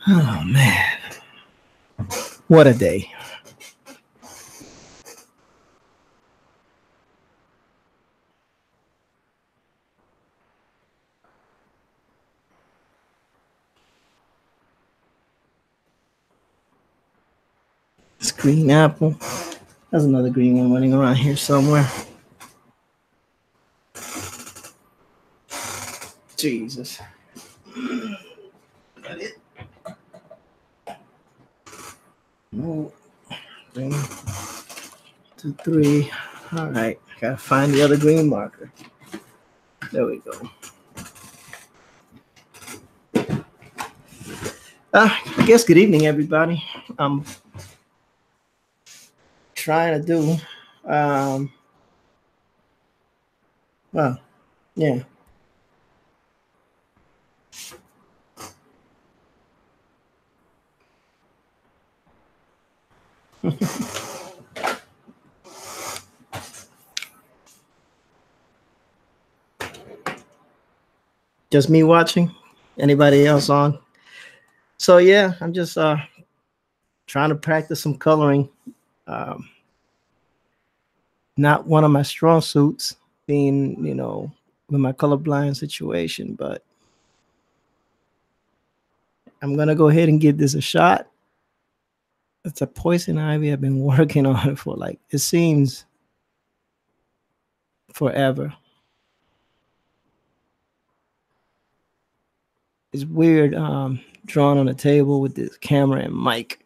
Oh man, what a day. This green apple. There's another green one running around here somewhere. Jesus. Got it. No. 1, 2, 3. All right. Gotta find the other green marker. There we go. I guess good evening, everybody. I'm trying to do, well, yeah. Just me watching? Anybody else on? So yeah, I'm just trying to practice some coloring. Not one of my strong suits, being, with my colorblind situation, but I'm gonna go ahead and give this a shot. It's a poison ivy. I've been working on it for it seems forever. It's weird drawing on a table with this camera and mic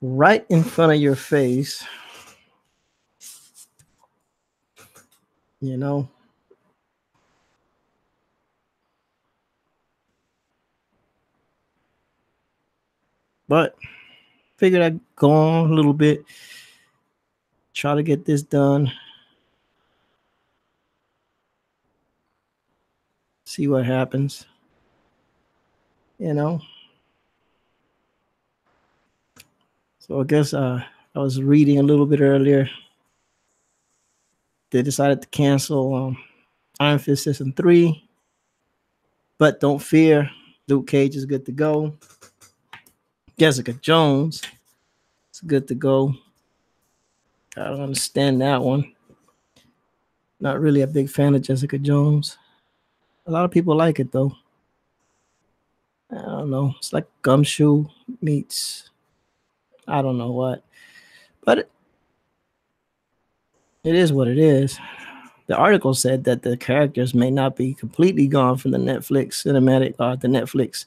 right in front of your face. But figured I'd go on a little bit, try to get this done, see what happens, So I guess I was reading a little bit earlier. They decided to cancel Iron Fist Season 3, but don't fear, Luke Cage is good to go. Jessica Jones is good to go. I don't understand that one. Not really a big fan of Jessica Jones. A lot of people like it though. I don't know. It's like Gumshoe meets I don't know what. But it is what it is. The article said that the characters may not be completely gone from the Netflix cinematic, the Netflix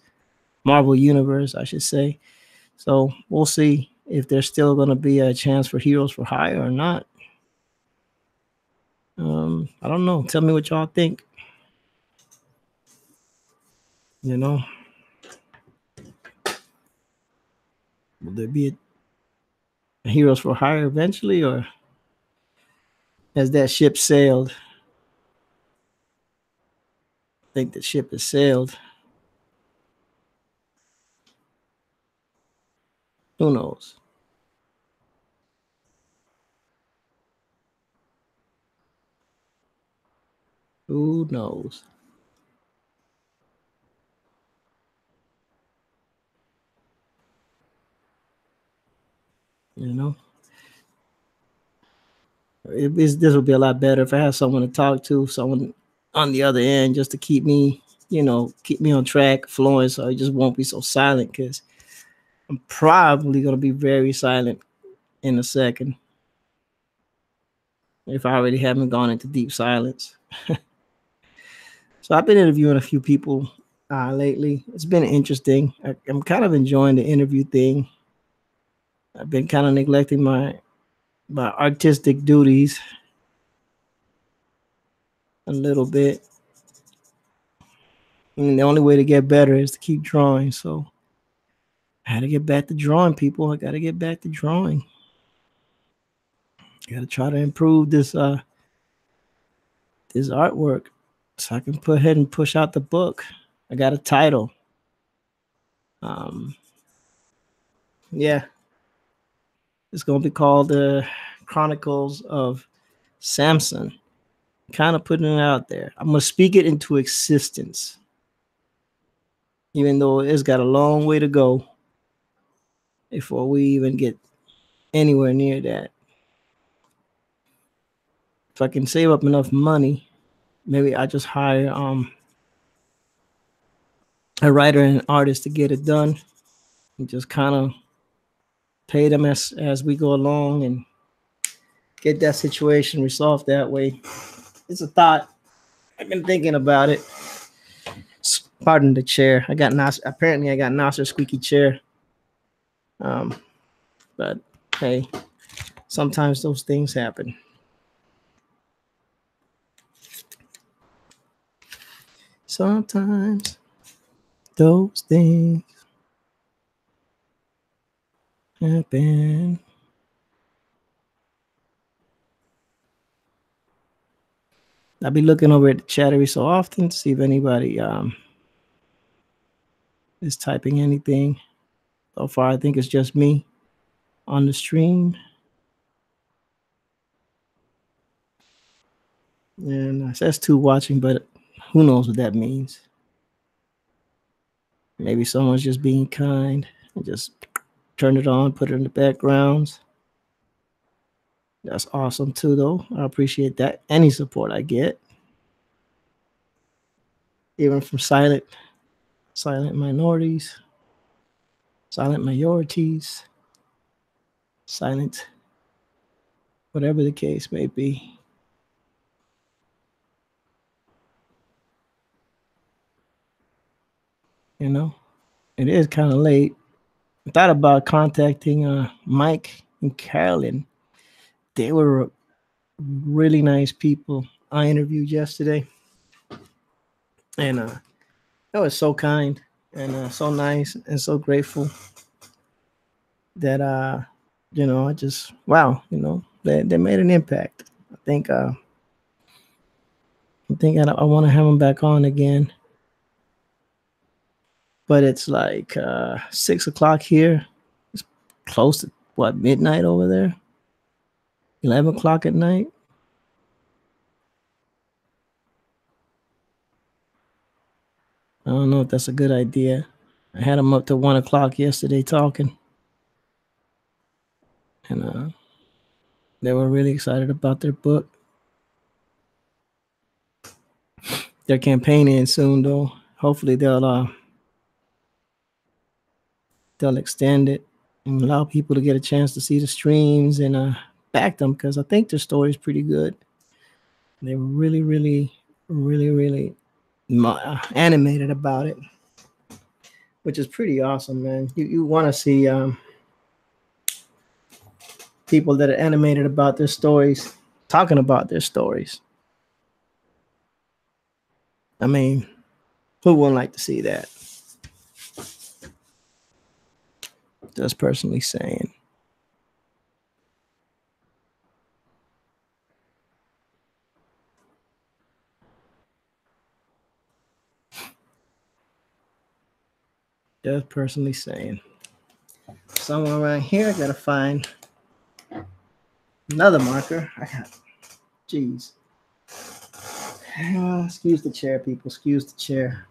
Marvel universe, I should say. So we'll see if there's still going to be a chance for Heroes for Hire or not. I don't know. Tell me what y'all think. Will there be a Heroes for Hire eventually, or has that ship sailed? I think the ship has sailed. Who knows? Who knows? This would be a lot better if I had someone to talk to, someone on the other end, just to keep me, keep me on track, flowing, so I just won't be so silent, because I'm probably going to be very silent in a second if I already haven't gone into deep silence. So I've been interviewing a few people lately. It's been interesting. I'm kind of enjoying the interview thing. I've been kind of neglecting my artistic duties a little bit. And the only way to get better is to keep drawing. So I had to get back to drawing, people. I got to get back to drawing. I got to try to improve this this artwork so I can go ahead and push out the book. I got a title. Yeah. It's going to be called The Chronicles of Samson. Kind of putting it out there. I'm gonna speak it into existence, even though it's got a long way to go before we even get anywhere near that. If I can save up enough money, maybe I just hire a writer and an artist to get it done, and just kind of pay them as we go along and get that situation resolved that way. It's a thought. I've been thinking about it. Pardon the chair. I got apparently I got Nasser squeaky chair. But hey, sometimes those things happen. Sometimes those things happen. I'll be looking over at the chat every so often to see if anybody is typing anything. So far, I think it's just me on the stream. And it says two watching, but who knows what that means? Maybe someone's just being kind and just turn it on, put it in the backgrounds. That's awesome too, though. I appreciate that. Any support I get, even from silent minorities, silent majorities, silent, whatever the case may be. You know, it is kind of late. I thought about contacting Mike and Carolyn. They were really nice people I interviewed yesterday. And that was so kind and so nice and so grateful that I just wow, they made an impact. I think I want to have them back on again. But it's like 6 o'clock here. It's close to what, midnight over there? 11 o'clock at night. I don't know if that's a good idea. I had them up to 1 o'clock yesterday talking. And they were really excited about their book. They're campaigning soon, though. Hopefully they'll extend it and allow people to get a chance to see the streams and back them, because I think their story is pretty good. They were really, really, really, really animated about it, which is pretty awesome, man. You want to see people that are animated about their stories, talking about their stories. I mean, who wouldn't like to see that? Just personally saying. Just personally saying. Somewhere around here, I gotta find another marker. Jeez. Excuse the chair, people. Excuse the chair.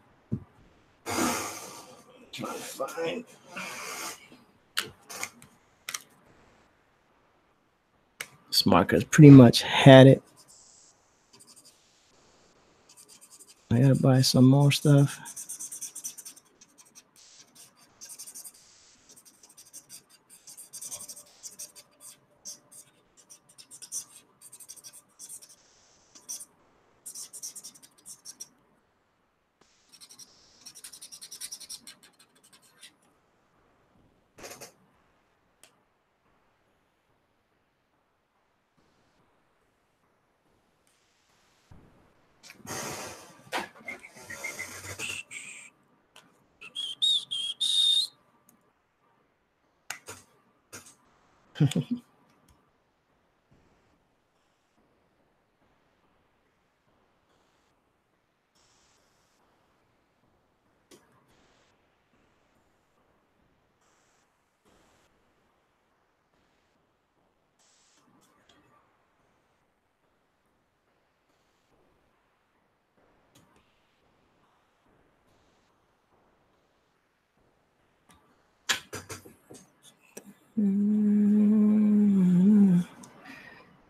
Trying to find. This marker's pretty much had it. I gotta buy some more stuff.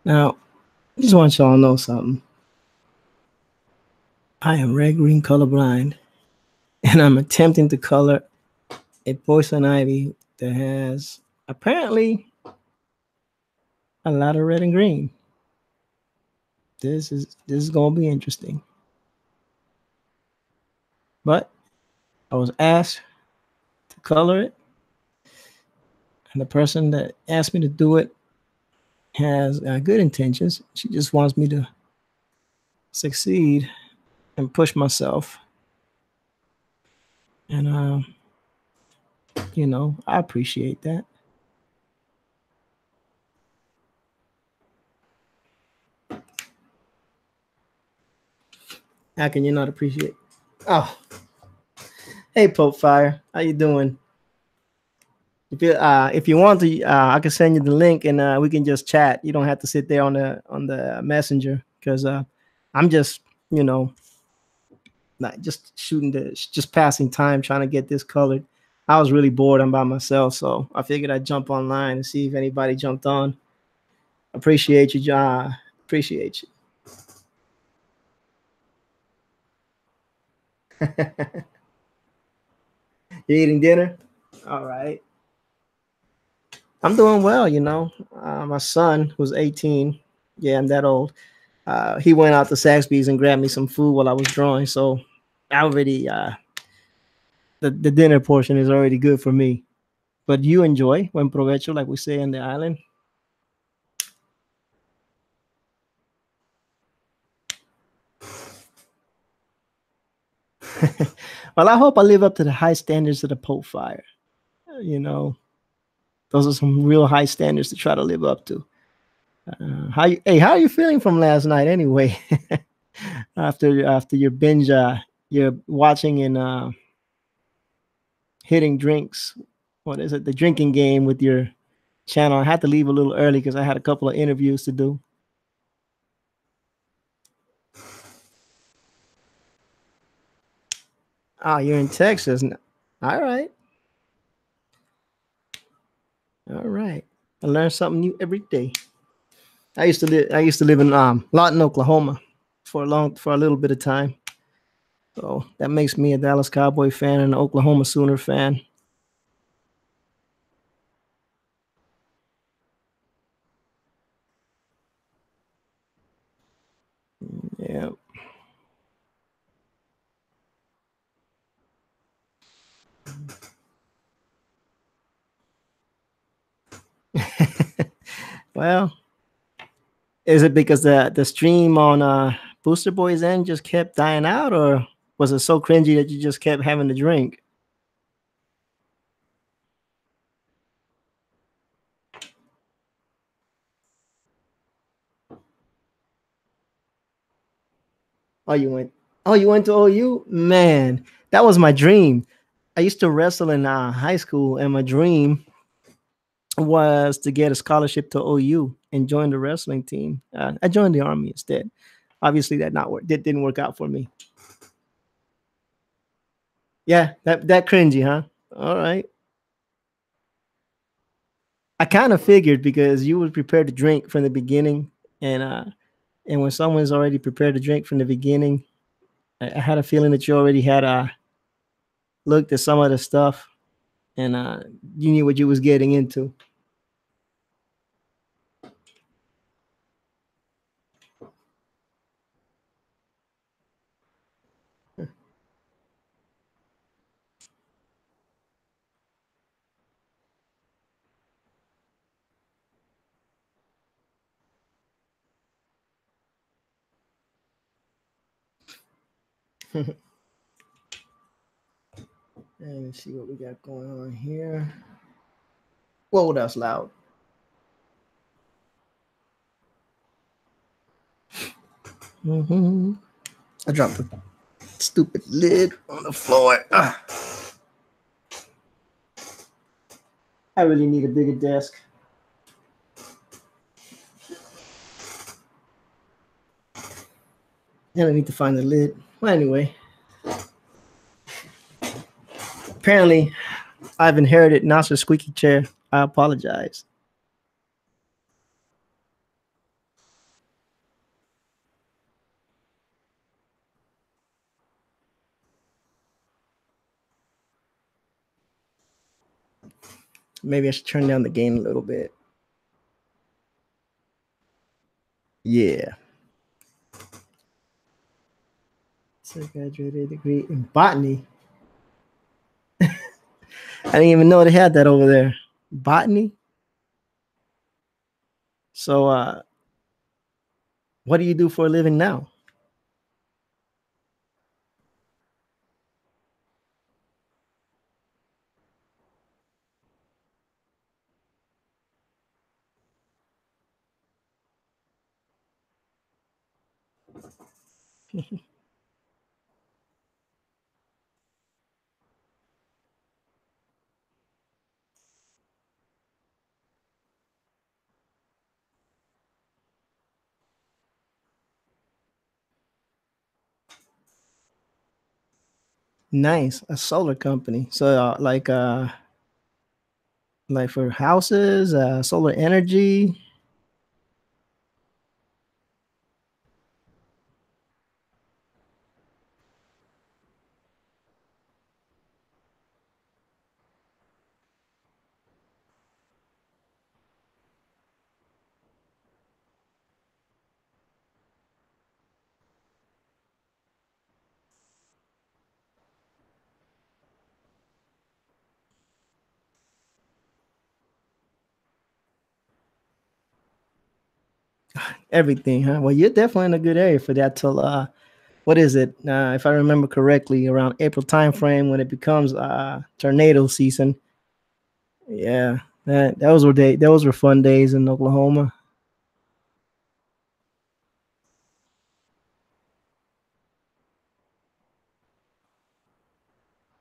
Now, I just want y'all to know something. I am red-green colorblind, and I'm attempting to color a poison ivy that has apparently a lot of red and green. This is gonna be interesting. But I was asked to color it, and the person that asked me to do it has good intentions. She just wants me to succeed and push myself. And I appreciate that. How can you not appreciate? Oh, hey, Pope Fire, how you doing? If you want to, I can send you the link and we can just chat. You don't have to sit there on the messenger because I'm just not just just passing time trying to get this colored. I was really bored. I'm by myself, so I figured I'd jump online and see if anybody jumped on. Appreciate you, John. Appreciate you. You eating dinner? All right. I'm doing well, my son who's 18. Yeah, I'm that old. He went out to Saxby's and grabbed me some food while I was drawing. So I already the dinner portion is already good for me. But you enjoy buen provecho, like we say in the island. Well, I hope I live up to the high standards of the Pope Fire. You know, those are some real high standards to try to live up to. How are you feeling from last night anyway? after your binge, you're watching and hitting drinks. What is it? The drinking game with your channel. I had to leave a little early because I had a couple of interviews to do. Oh, you're in Texas. All right. All right. I learn something new every day. I used to live in Lawton, Oklahoma for a little bit of time. So that makes me a Dallas Cowboy fan and an Oklahoma Sooner fan. Yeah. Well, is it because the stream on Booster Boys End just kept dying out, or was it so cringy that you just kept having to drink? Oh, you went. Oh, you went to OU, man. That was my dream. I used to wrestle in high school, and my dream was to get a scholarship to OU and join the wrestling team. I joined the Army instead. Obviously, that didn't work out for me. Yeah, that cringy, huh? All right. I kind of figured because you were prepared to drink from the beginning, and when someone's already prepared to drink from the beginning, I had a feeling that you already had looked at some of the stuff, and you knew what you was getting into. And let's see what we got going on here. Whoa, that's loud. I dropped the stupid lid on the floor. I really need a bigger desk. And I need to find the lid. Well, anyway. Apparently, I've inherited Nasser's squeaky chair I apologize. Maybe I should turn down the gain a little bit. Yeah. So I graduated a degree in botany. I didn't even know they had that over there. Botany. So what do you do for a living now? Nice, a solar company. So like for houses, solar energy. Everything, huh? Well, you're definitely in a good area for that till what is it? If I remember correctly, around April time frame when it becomes tornado season. Yeah, those were fun days in Oklahoma.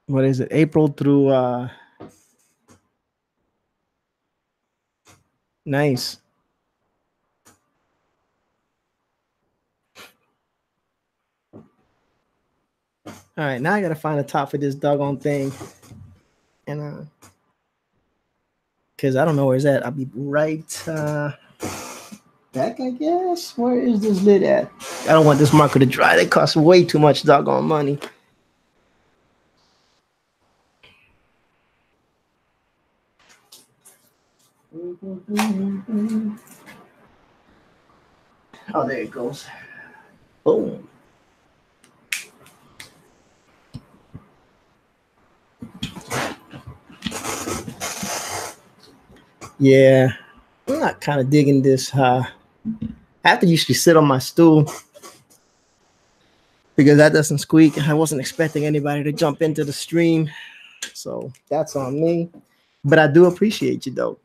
What is it? April through nice. All right, now I gotta find a top for this doggone thing, and because I don't know where it's at. I'll be right back, I guess. Where is this lid at? I don't want this marker to dry. They cost way too much doggone money. Oh, there it goes. Boom. Yeah, I'm not kind of digging this. I have to usually sit on my stool because that doesn't squeak. I wasn't expecting anybody to jump into the stream, so that's on me. But I do appreciate you though.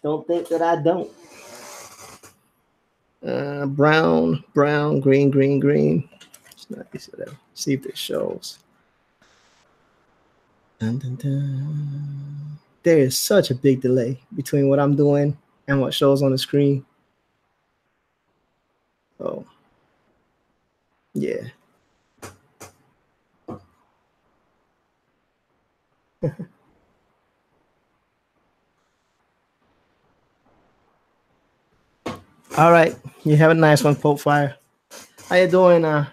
Don't think that I don't. Brown, brown, green, green, green. It's nice. See if it shows. Dun, dun, dun. There is such a big delay between what I'm doing and what shows on the screen. Oh, yeah. All right. You have a nice one, Pope Fire. How you doing? Oh,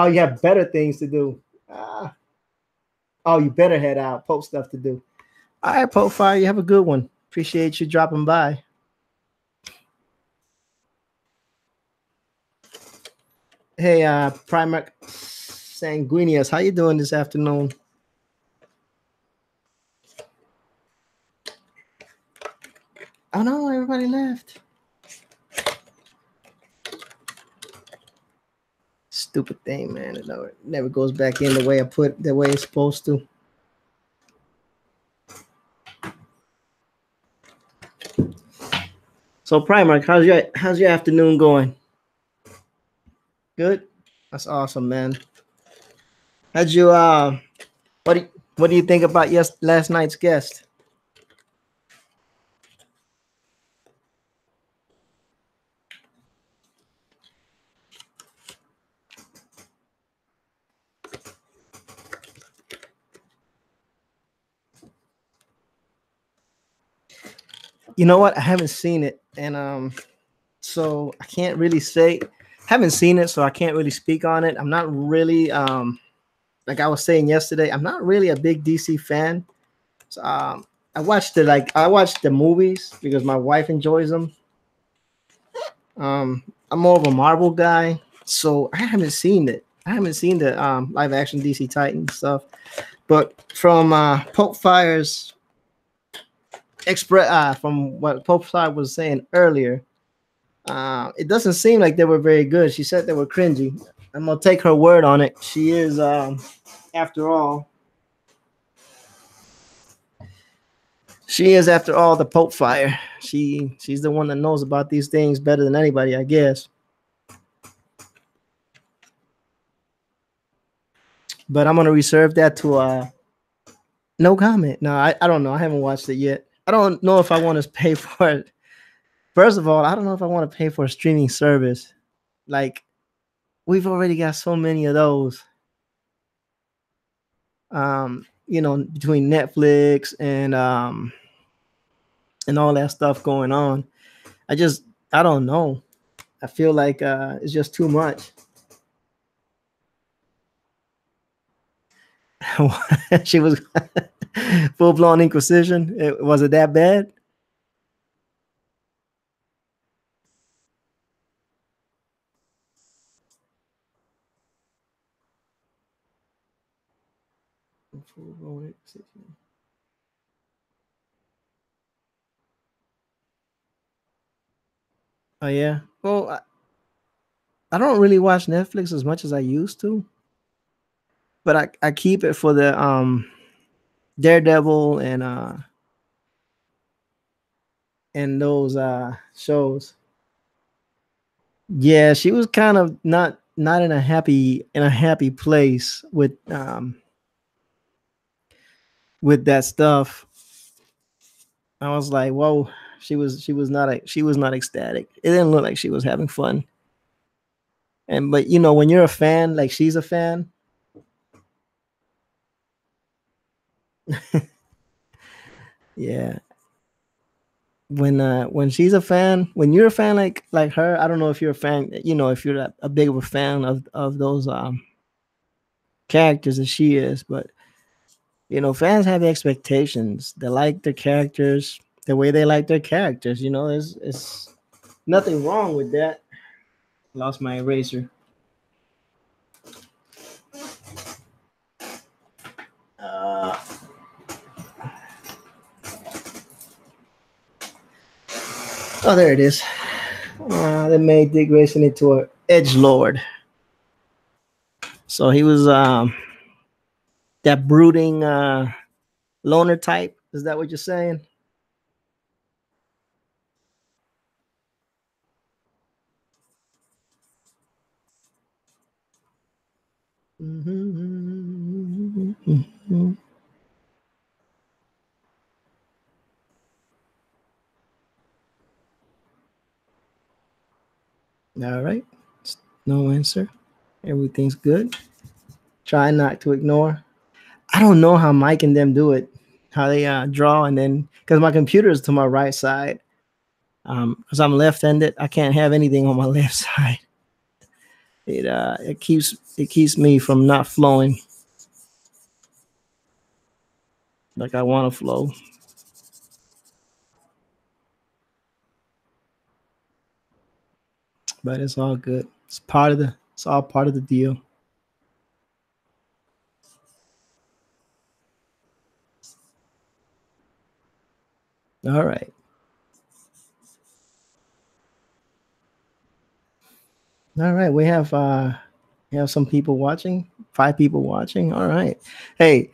you have better things to do. Oh, you better head out. Pope stuff to do. All right, Pope Fire. You have a good one. Appreciate you dropping by. Hey, Primark Sanguinius, how you doing this afternoon? Oh no, everybody left. Stupid thing, man. It never goes back in the way I put the way it's supposed to. So Primark, how's your afternoon going? Good. That's awesome, man. How'd you what do you think about last night's guest? You know what? I haven't seen it, and so I can't really say. Haven't seen it, so I can't really speak on it. I'm not really like I was saying yesterday. I'm not really a big DC fan. So, I watched the movies because my wife enjoys them. I'm more of a Marvel guy, so I haven't seen it. I haven't seen the live action DC Titan stuff, but from Pope Fire's express from what Pope Fire was saying earlier, it doesn't seem like they were very good. She said they were cringy. I'm gonna take her word on it. She is, after all, the Pope Fire. She's the one that knows about these things better than anybody, I guess. But I'm gonna reserve that to no comment. No, I don't know. I haven't watched it yet. I don't know if I want to pay for it. First of all, I don't know if I want to pay for a streaming service. Like, we've already got so many of those. Between Netflix and all that stuff going on. I don't know. I feel like it's just too much. She was full blown Inquisition. Was it that bad? Oh yeah. Well, I don't really watch Netflix as much as I used to, but I keep it for the Daredevil and those shows. Yeah, she was kind of not in a happy place with that stuff. I was like, whoa, she was not ecstatic. It didn't look like she was having fun. But when you're a fan, like she's a fan. Yeah. When she's a fan, when you're a fan like her, I don't know if you're a fan, if you're a big of a fan of those characters as she is, but fans have expectations. They like their characters the way they like their characters. It's nothing wrong with that. Lost my eraser. Oh, there it is. They made Dick Grayson into an edge lord. So he was that brooding loner type. Is that what you're saying? Mm-hmm. All right. No answer. Everything's good. Try not to ignore. I don't know how Mike and them do it. How they draw, and then because my computer is to my right side. Because I'm left-handed, I can't have anything on my left side. It keeps me from not flowing like I want to flow. But it's all good. It's all part of the deal. All right. All right. We have some people watching. 5 people watching. All right. Hey,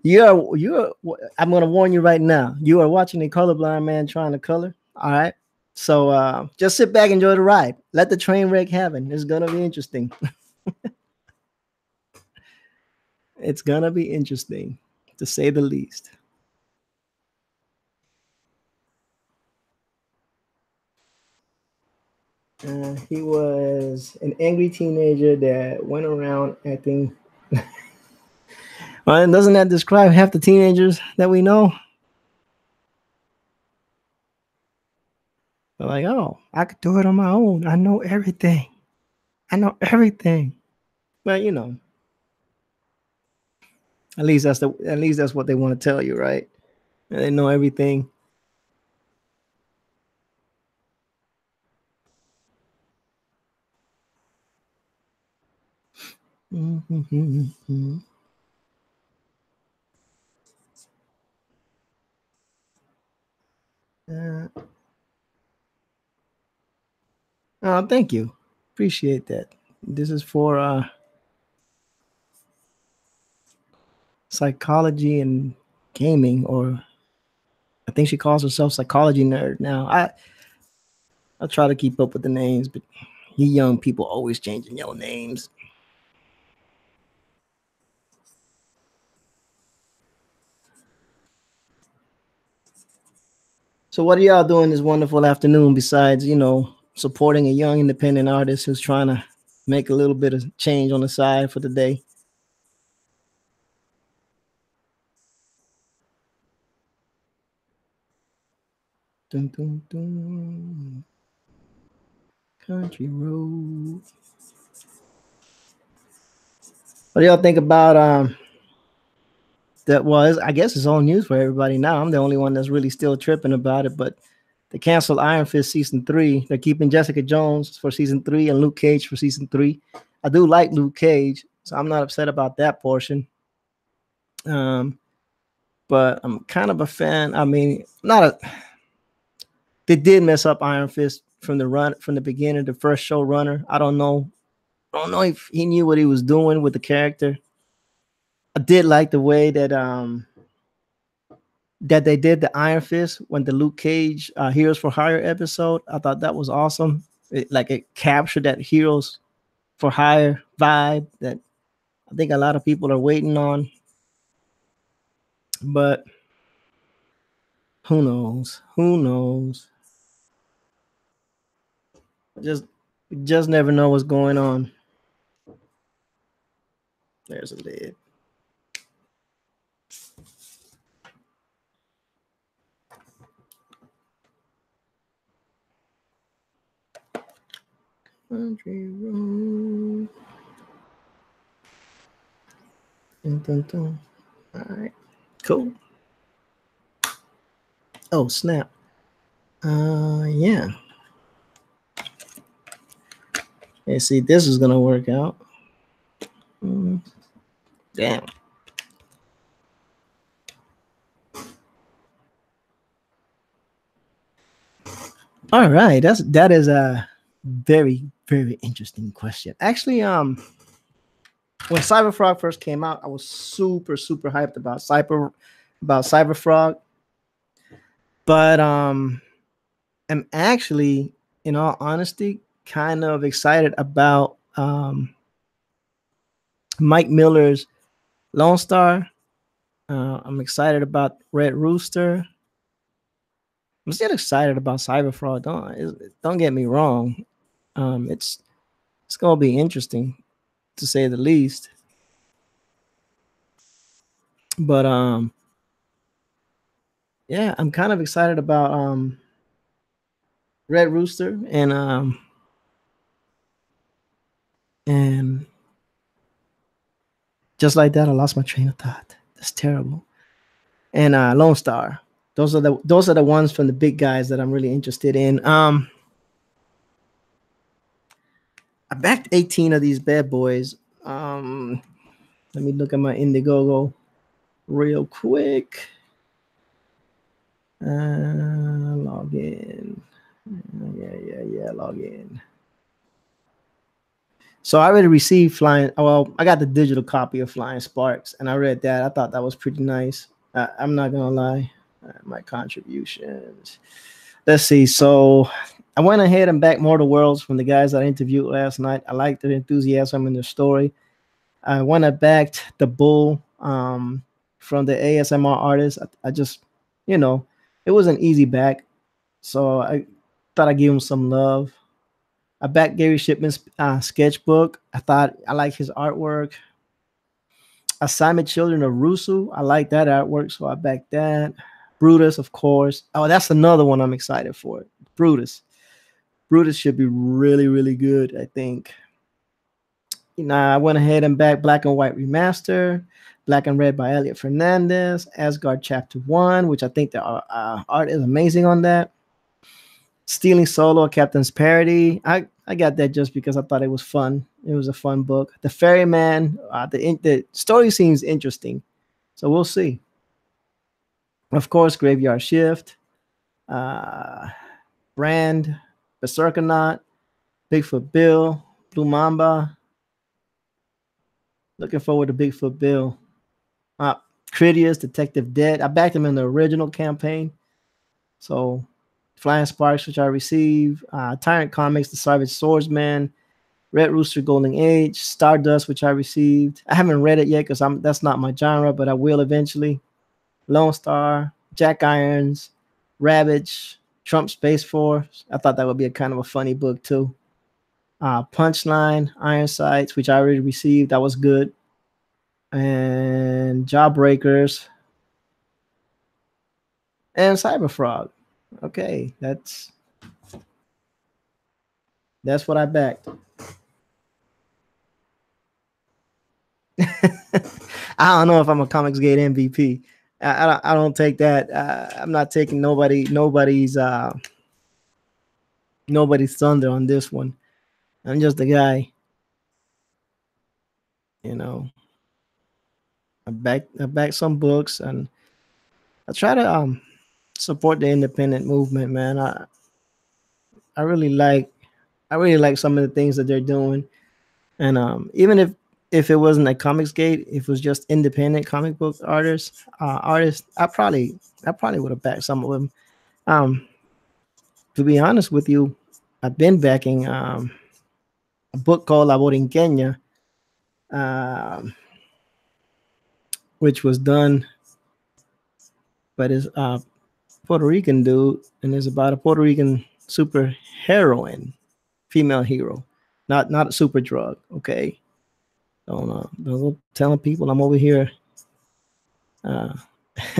you're I'm gonna warn you right now. You are watching a colorblind man trying to color. All right. So just sit back, enjoy the ride. Let the train wreck happen. It's gonna be interesting. It's gonna be interesting, to say the least. He was an angry teenager that went around acting. Well, doesn't that describe half the teenagers that we know? They're like, oh, I could do it on my own. I know everything. I know everything. But you know, at least that's what they want to tell you, right? They know everything. Oh, thank you. Appreciate that. This is for psychology and gaming, or I think she calls herself psychology nerd now. I try to keep up with the names, but you young people always changing your names. So what are y'all doing this wonderful afternoon besides, supporting a young independent artist who's trying to make a little bit of change on the side for the day? Dun, dun, dun. Country road. What do y'all think about that was, I guess it's all news for everybody now. I'm the only one that's really still tripping about it, but they canceled Iron Fist season 3. They're keeping Jessica Jones for season 3 and Luke Cage for season 3. I do like Luke Cage, so I'm not upset about that portion. But I'm kind of a fan. I mean, not a. They did mess up Iron Fist from the beginning. The first showrunner, I don't know. I don't know if he knew what he was doing with the character. I did like the way that they did the Iron Fist when the Luke Cage Heroes for Hire episode. I thought that was awesome. It captured that Heroes for Hire vibe that I think a lot of people are waiting on. But who knows? Who knows? Just just never know what's going on. There's a lid. Country road. Dun, dun, dun. All right, cool. Oh snap. Yeah. Let's see, this is gonna work out. Damn. All right, that is a very interesting question. Actually, when Cyberfrog first came out, I was super hyped about Cyberfrog, but I'm actually, in all honesty, kind of excited about Mike Miller's Lone Star. I'm excited about Red Rooster. I'm still excited about Cyberfrog. Don't get me wrong. It's gonna be interesting to say the least. But yeah, I'm kind of excited about Red Rooster and just like that, I lost my train of thought. That's terrible. And Lone Star. Those are the ones from the big guys that I'm really interested in. I backed 18 of these bad boys. Let me look at my Indiegogo real quick. Log in. Yeah, log in. So I already received Flying. Well, I got the digital copy of Flying Sparks, and I read that. I thought that was pretty nice. I'm not gonna lie. My contributions. Let's see. So I went ahead and backed Mortal Worlds from the guys that I interviewed last night. I liked their enthusiasm in their story. I went and backed the Bull from the ASMR artist. I just, it was an easy back. So I thought I'd give him some love. I backed Gary Shipman's sketchbook. I like his artwork. Assignment Children of Rusu. I like that artwork, so I backed that. Brutus, of course. Oh, that's another one I'm excited for. Brutus. Brutus should be really, really good, I think. I went ahead and back Black and White Remaster, Black and Red by Elliot Fernandez, Asgard Chapter 1, which I think the art is amazing on that. Stealing Solo, Captain's Parody. I got that just because I thought it was fun. It was a fun book. The Ferryman, the story seems interesting. So we'll see. Of course, Graveyard Shift, Brand, Berserkernaut, Bigfoot Bill, Blue Mamba. Looking forward to Bigfoot Bill. Critias, Detective Dead. I backed him in the original campaign. So Flying Sparks, which I received. Tyrant Comics, The Savage Swordsman. Red Rooster, Golden Age. Stardust, which I received. I haven't read it yet because that's not my genre, but I will eventually. Lone Star, Jack Irons, Ravage, Trump Space Force. I thought that would be a kind of a funny book too. Punchline, Iron Sights, which I already received. That was good. And Jawbreakers and Cyberfrog. Okay, that's what I backed. I don't know if I'm a Comicsgate MVP. I don't take that. I'm not taking nobody's thunder on this one. I'm just a guy. I back some books and I try to support the independent movement, man. I really like some of the things that they're doing. And even if it wasn't a Comicsgate, if it was just independent comic book artists, I probably would have backed some of them. To be honest with you, I've been backing a book called La Borinqueña, which was done by this Puerto Rican dude, and it's about a Puerto Rican super heroine, female hero, not a super drug. Okay, don't go telling people I'm over here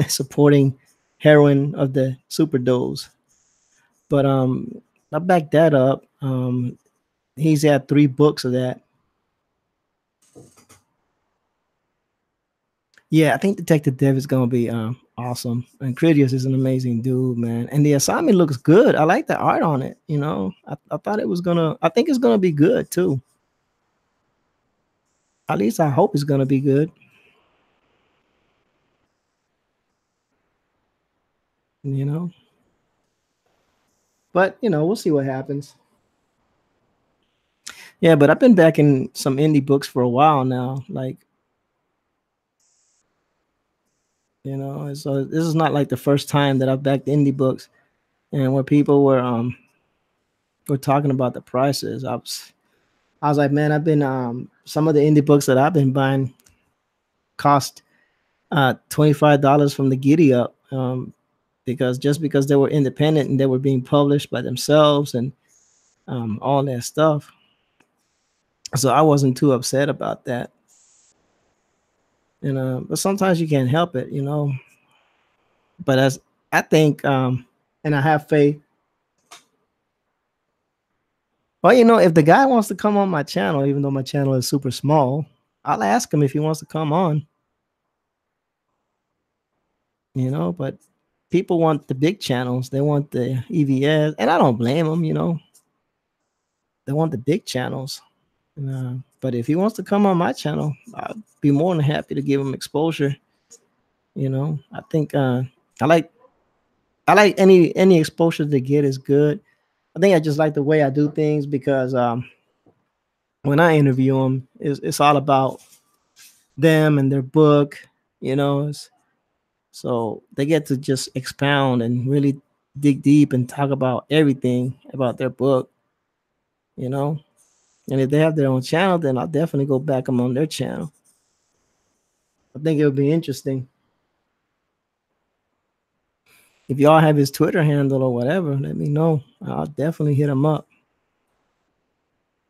supporting heroin of the super dose. But I backed that up. He's had 3 books of that. Yeah, I think Detective Dev is gonna be awesome, and Critias is an amazing dude, man. And the assignment looks good. I like the art on it. I thought it was gonna. I think it's gonna be good too. At least I hope it's gonna be good. But we'll see what happens. Yeah, but I've been backing some indie books for a while now. Like, so this is not like the first time that I've backed indie books, and where people were talking about the prices. I was like, man, I've been some of the indie books that I've been buying cost $25 from the Giddy Up, because they were independent and they were being published by themselves and all that stuff. So I wasn't too upset about that. But sometimes you can't help it, But as I think, and I have faith. Well, if the guy wants to come on my channel, even though my channel is super small, I'll ask him if he wants to come on. But people want the big channels. They want the EVS, and I don't blame them, They want the big channels. But if he wants to come on my channel, I'd be more than happy to give him exposure. I think I like any exposure to get is good. I think I just like the way I do things because when I interview them, it's all about them and their book, so they get to just expound and really dig deep and talk about everything about their book, And if they have their own channel, then I'll definitely go back them on their channel. I think it'll be interesting. If y'all have his Twitter handle or whatever, let me know. I'll definitely hit him up.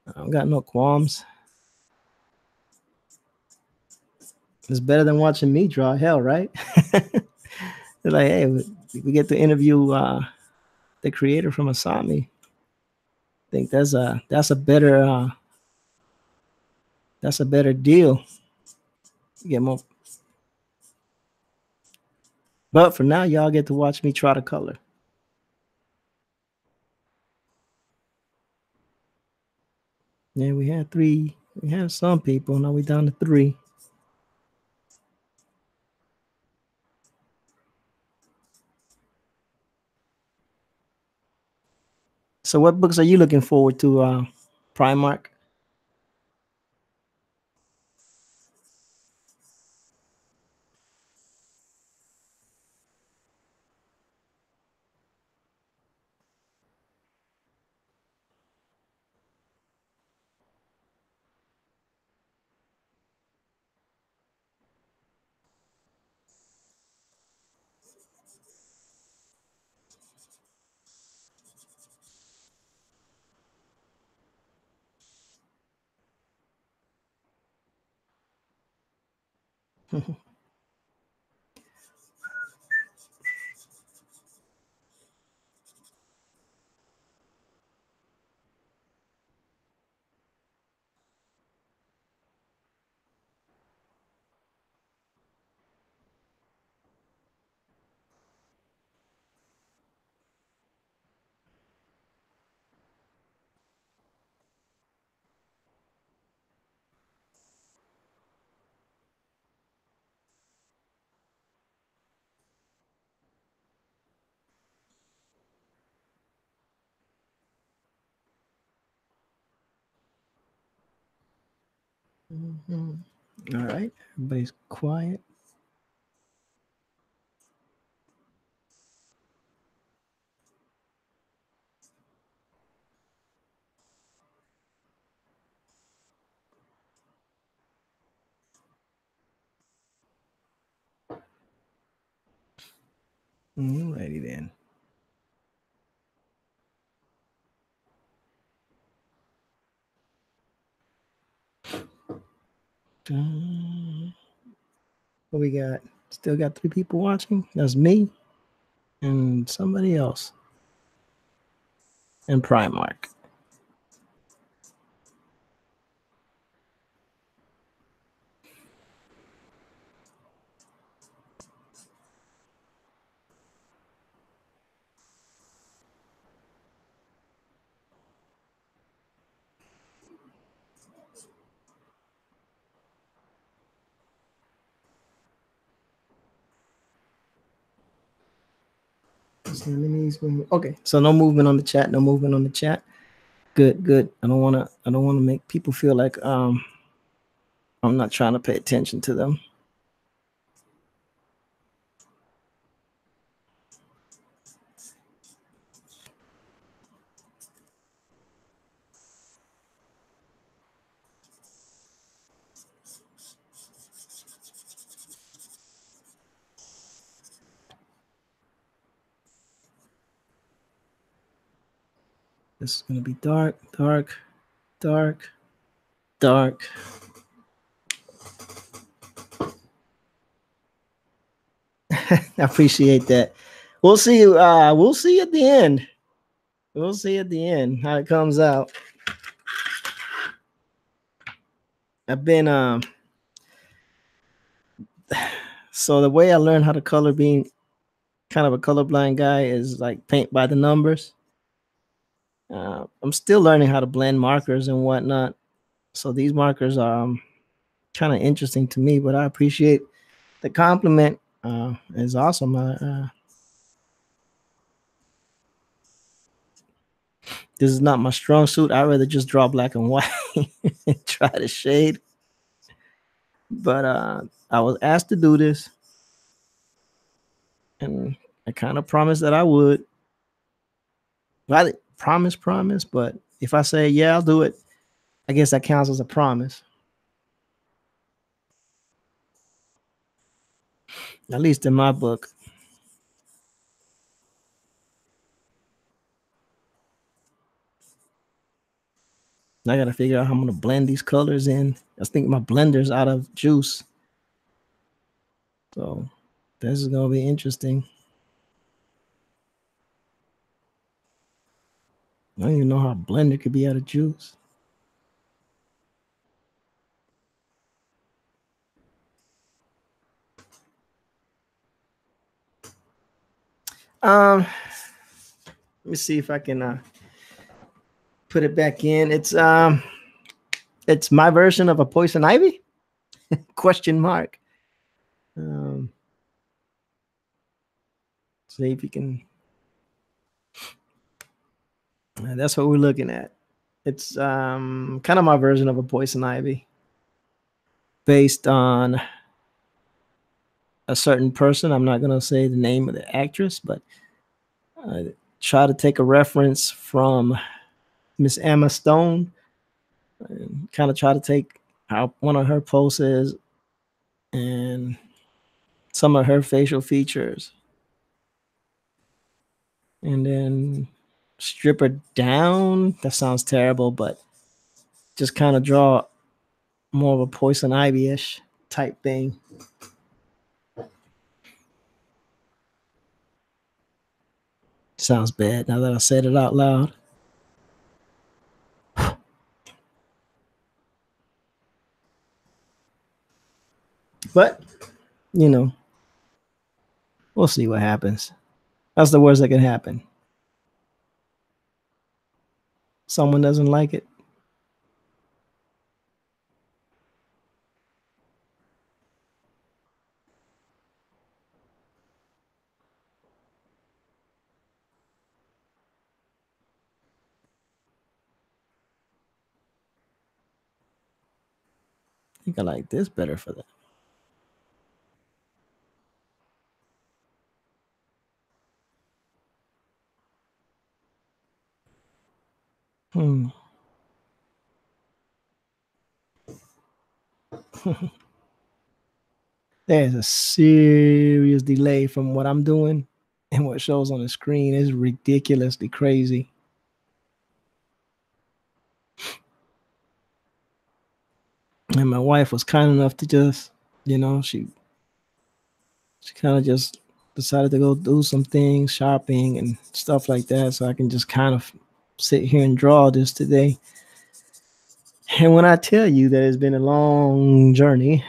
I don't got no qualms. It's better than watching me draw hell, right? They're like, hey, we get to interview the creator from Asami. think that's a better deal. Get more. But for now, y'all get to watch me try to color. Yeah, we had 3. We had some people. Now we down to 3. So what books are you looking forward to, Primark? Mhm. All right, everybody's quiet. Alrighty then. What we got? Still got 3 people watching. That's me and somebody else and Primark. Okay, so no movement on the chat. No movement on the chat. Good, good. I don't want to. I don't want to make people feel like I'm not trying to pay attention to them. This is gonna be dark, dark, dark, dark. I appreciate that. We'll see. We'll see at the end. We'll see at the end how it comes out. I've been so the way I learned how to color, being kind of a colorblind guy, is like paint by the numbers. I'm still learning how to blend markers and whatnot. So these markers are kind of interesting to me, but I appreciate the compliment. It's awesome. This is not my strong suit. I'd rather just draw black and white and try to shade. But I was asked to do this, and I kind of promised that I would. Well, I didn't promise, but if I say yeah, I'll do it, I guess that counts as a promise. At least in my book. I gotta figure out how I'm gonna blend these colors in. I think my blender's out of juice. So this is gonna be interesting. I don't even know how a blender could be out of juice. Let me see if I can put it back in. It's my version of a poison ivy? Question mark. See if you can. That's what we're looking at. It's kind of my version of a poison ivy, based on a certain person. I'm not gonna say the name of the actress, but I try to take a reference from Miss Emma Stone, and kind of try to take how one of her poses and some of her facial features, and then strip her down. That sounds terrible, but just kind of draw more of a poison ivy-ish type thing. Sounds bad now that I said it out loud. But, you know, we'll see what happens. That's the worst that can happen. Someone doesn't like it. I think I like this better for that. Hmm. There's a serious delay from what I'm doing and what shows on the screen. Is ridiculously crazy. And my wife was kind enough to just, she kind of just decided to go do some things, shopping and stuff like that, so I can just kind of sit here and draw this today. And when I tell you that it's been a long journey,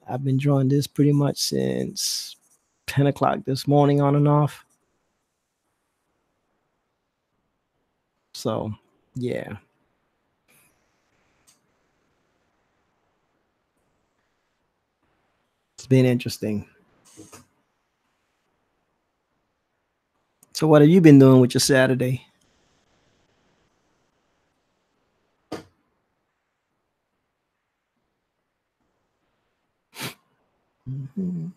I've been drawing this pretty much since 10 o'clock this morning on and off. So, yeah. It's been interesting. So, what have you been doing with your Saturday? Mhm.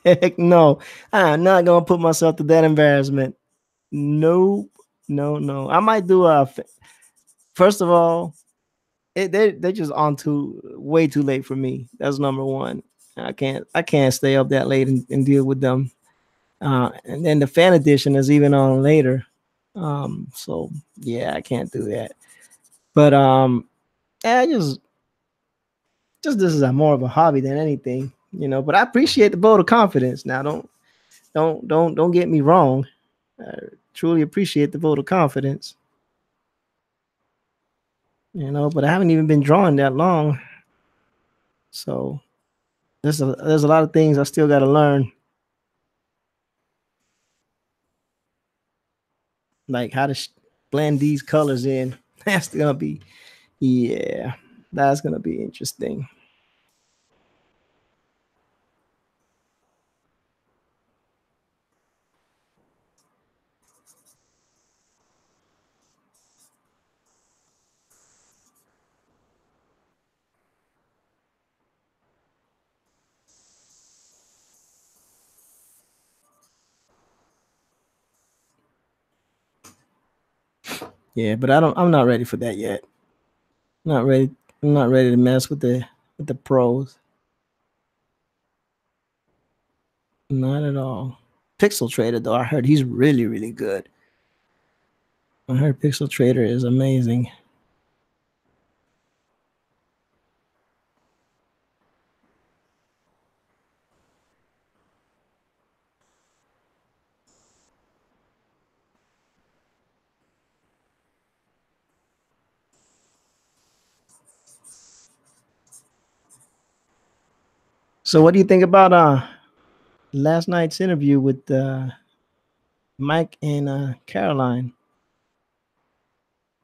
Heck no. I'm not going to put myself to that embarrassment. Nope. No, no. I might do first of all, they're just on too way too late for me. That's number one. I can't stay up that late and deal with them. And then the fan edition is even on later. So yeah, I can't do that. But I just this is more of a hobby than anything, But I appreciate the vote of confidence. Now, don't get me wrong. I truly appreciate the vote of confidence, But I haven't even been drawing that long, so there's a lot of things I still got to learn, like how to blend these colors in. That's gonna be, yeah, that's gonna be interesting. Yeah, but I'm not ready for that yet. Not ready. I'm not ready to mess with the with the pros. Not at all. Pixel Trader, though, I heard he's really, really good. I heard Pixel Trader is amazing. So, what do you think about last night's interview with Mike and Caroline?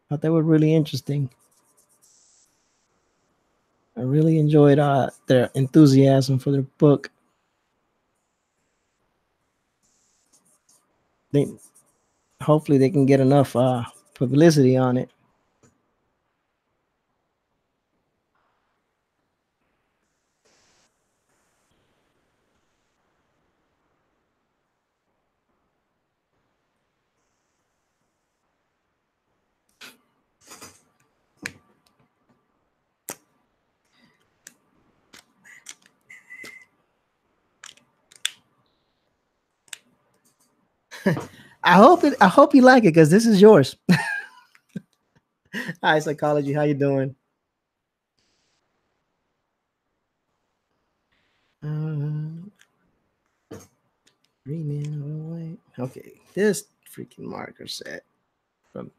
I thought they were really interesting. I really enjoyed their enthusiasm for their book. They hopefully they can get enough publicity on it. I hope you like it because this is yours. Hi, Psychology. How you doing? Um, 3 men away. Okay, this freaking marker set from.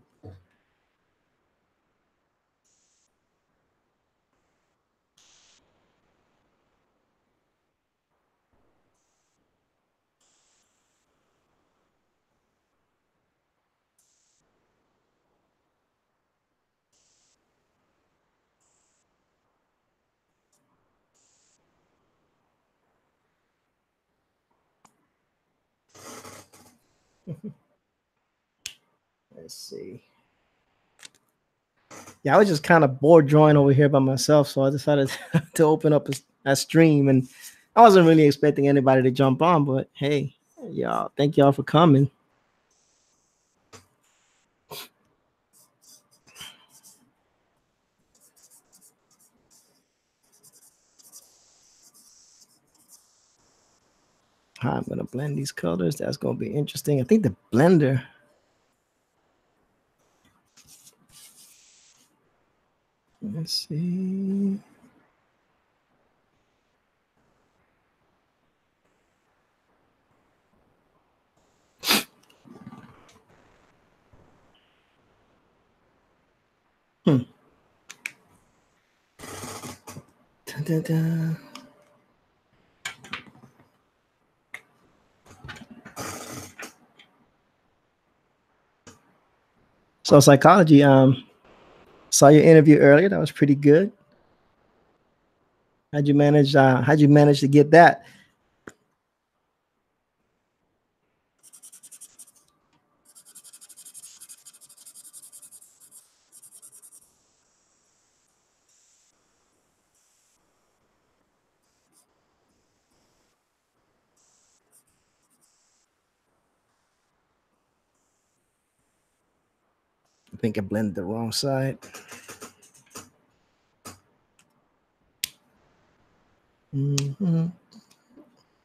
Let's see. Yeah, I was just kind of bored drawing over here by myself, so I decided to open up a stream, and I wasn't really expecting anybody to jump on, but hey, y'all, thank y'all for coming. How I'm gonna blend these colors. That's gonna be interesting. I think the blender. Let's see. Hmm. Dun, dun, dun. So psychology. Saw your interview earlier. That was pretty good. How'd you manage? How'd you manage to get that? I think I blended the wrong side. Mm-hmm.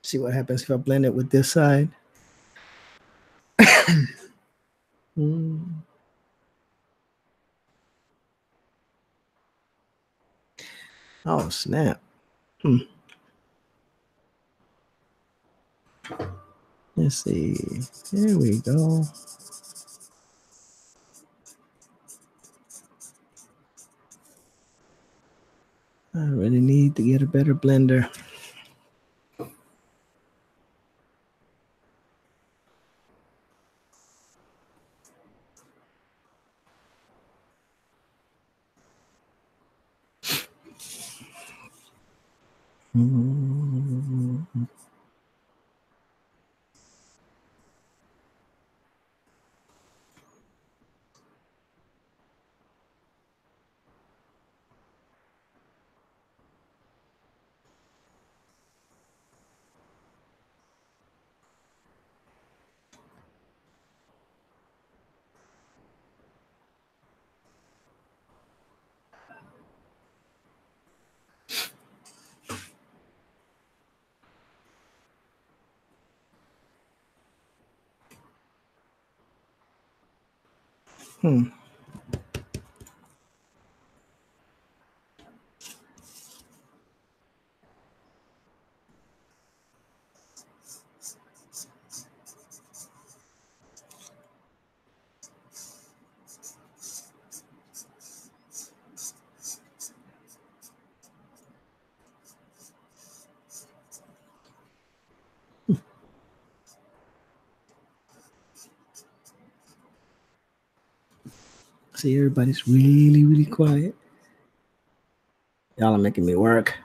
See what happens if I blend it with this side. Mm. Oh snap! Hmm. Let's see. There we go. I really need to get a better blender. Mm-hmm. Hmm. See, everybody's really, really quiet. Y'all are making me work.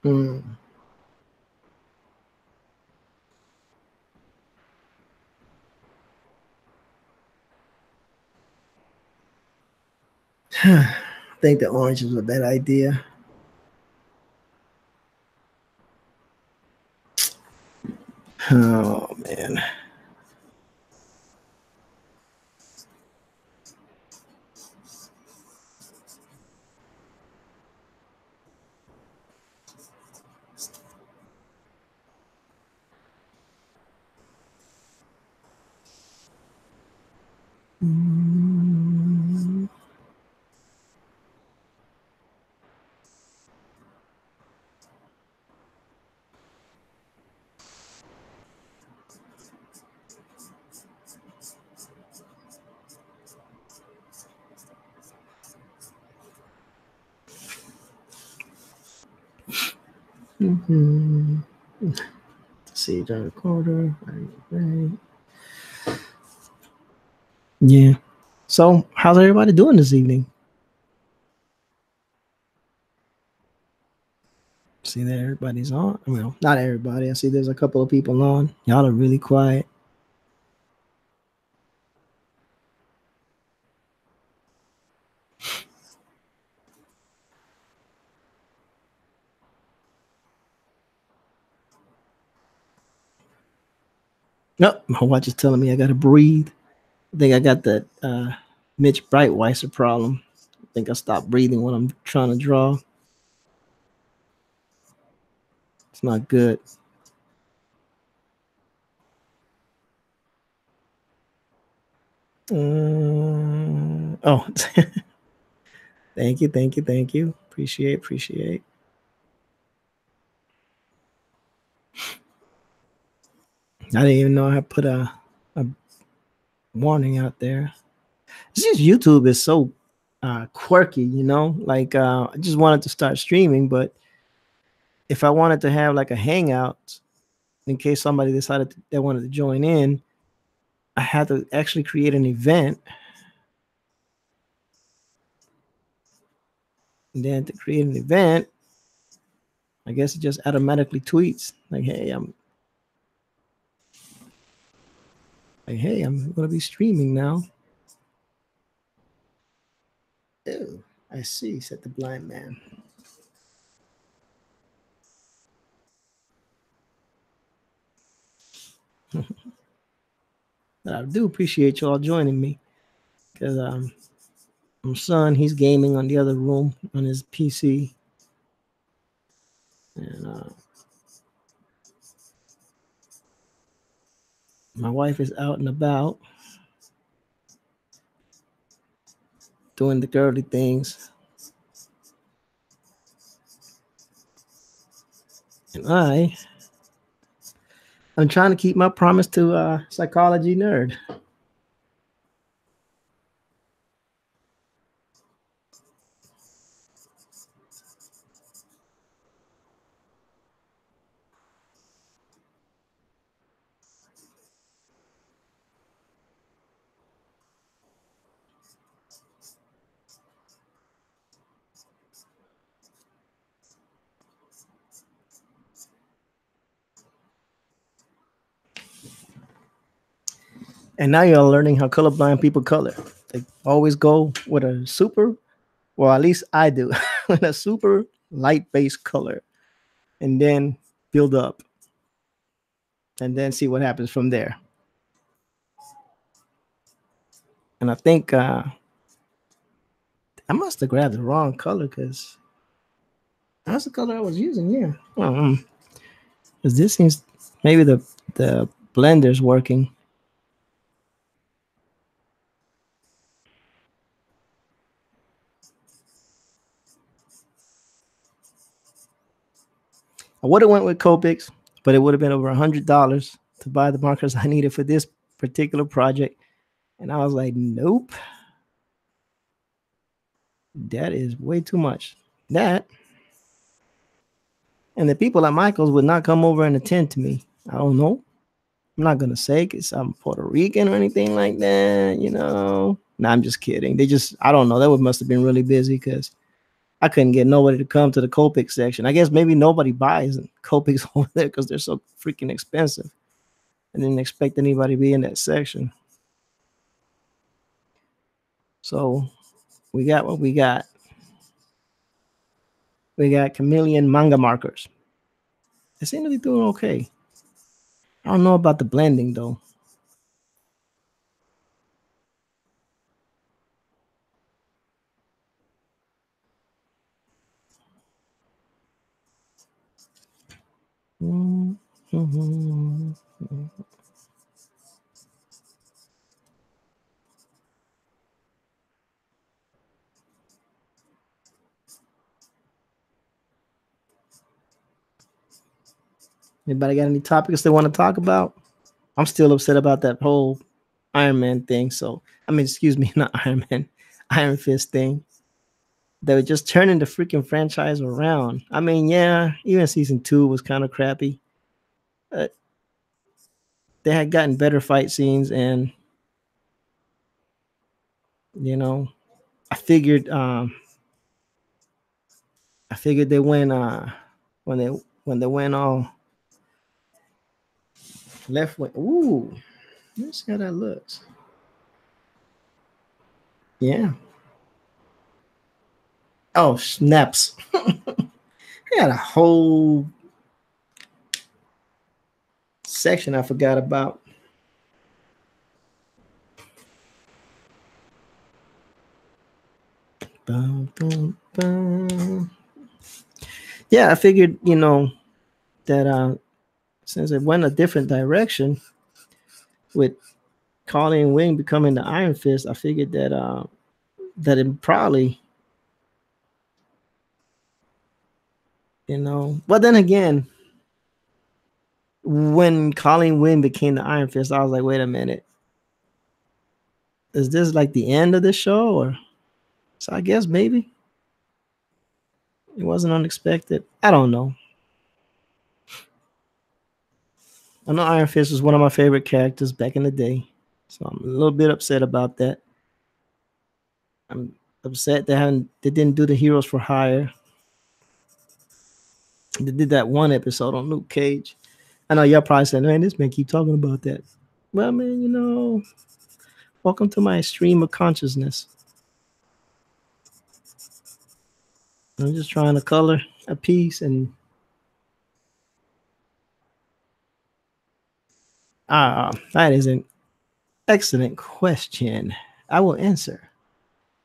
Hmm. I think the orange is a bad idea. Oh man. Mm. Mm-hmm. Let's see, John Carter. Right. Yeah. So, how's everybody doing this evening? See that everybody's on. Well, not everybody. I see there's a couple of people on. Y'all are really quiet. Nope. My watch is telling me I gotta breathe. I think I got that Mitch Brightweiser problem. I think I stopped breathing when I'm trying to draw. It's not good. Oh, thank you, thank you, thank you. Appreciate. I didn't even know I put a warning out there. It's just YouTube is so quirky, you know. Like I just wanted to start streaming, but if I wanted to have like a hangout in case somebody decided they wanted to join in, I had to actually create an event. And then to create an event, I guess it just automatically tweets like, hey, I'm gonna be streaming now. Oh, I see, said the blind man. But I do appreciate y'all joining me because my son, he's gaming on the other room on his PC. And my wife is out and about doing the girly things. And I'm trying to keep my promise to psychology nerd. And now you're learning how colorblind people color. They always go with a super, well, at least I do, with a super light base color, and then build up, and then see what happens from there. And I think I must have grabbed the wrong color because that's the color I was using. Yeah. Because this seems maybe the blender's working. I would have went with Copics, but it would have been over $100 to buy the markers I needed for this particular project. And I was like, nope. That is way too much. That and the people at Michael's would not come over and attend to me. I don't know. I'm not gonna say because I'm Puerto Rican or anything like that, you know. No, I'm just kidding. They just, I don't know. That must have been really busy because I couldn't get nobody to come to the Copic section. I guess maybe nobody buys Copics over there because they're so freaking expensive. I didn't expect anybody to be in that section. So we got what we got. We got Chameleon manga markers. They seem to be doing okay. I don't know about the blending though. Mm-hmm. Anybody got any topics they want to talk about? I'm still upset about that whole Iron Man thing. So, I mean, excuse me, not Iron Man, Iron Fist thing. They were just turning the freaking franchise around. I mean, yeah, even season 2 was kind of crappy. They had gotten better fight scenes, and you know, I figured, they went when they went all left wing. Ooh, let's see how that looks. Yeah. Oh snaps! They had a whole section I forgot about. Bum, bum, bum. Yeah, I figured, that since it went a different direction with Colleen Wing becoming the Iron Fist, I figured that it probably, But then again, when Colleen Wing became the Iron Fist, I was like, wait a minute, is this like the end of the show? Or so I guess maybe it wasn't unexpected. I don't know. I know Iron Fist was one of my favorite characters back in the day, so I'm a little bit upset about that. I'm upset they didn't do the Heroes for Hire. They did that one episode on Luke Cage. I know y'all probably said, man, this man keep talking about that. Well, man, welcome to my stream of consciousness. I'm just trying to color a piece and that is an excellent question. I will answer.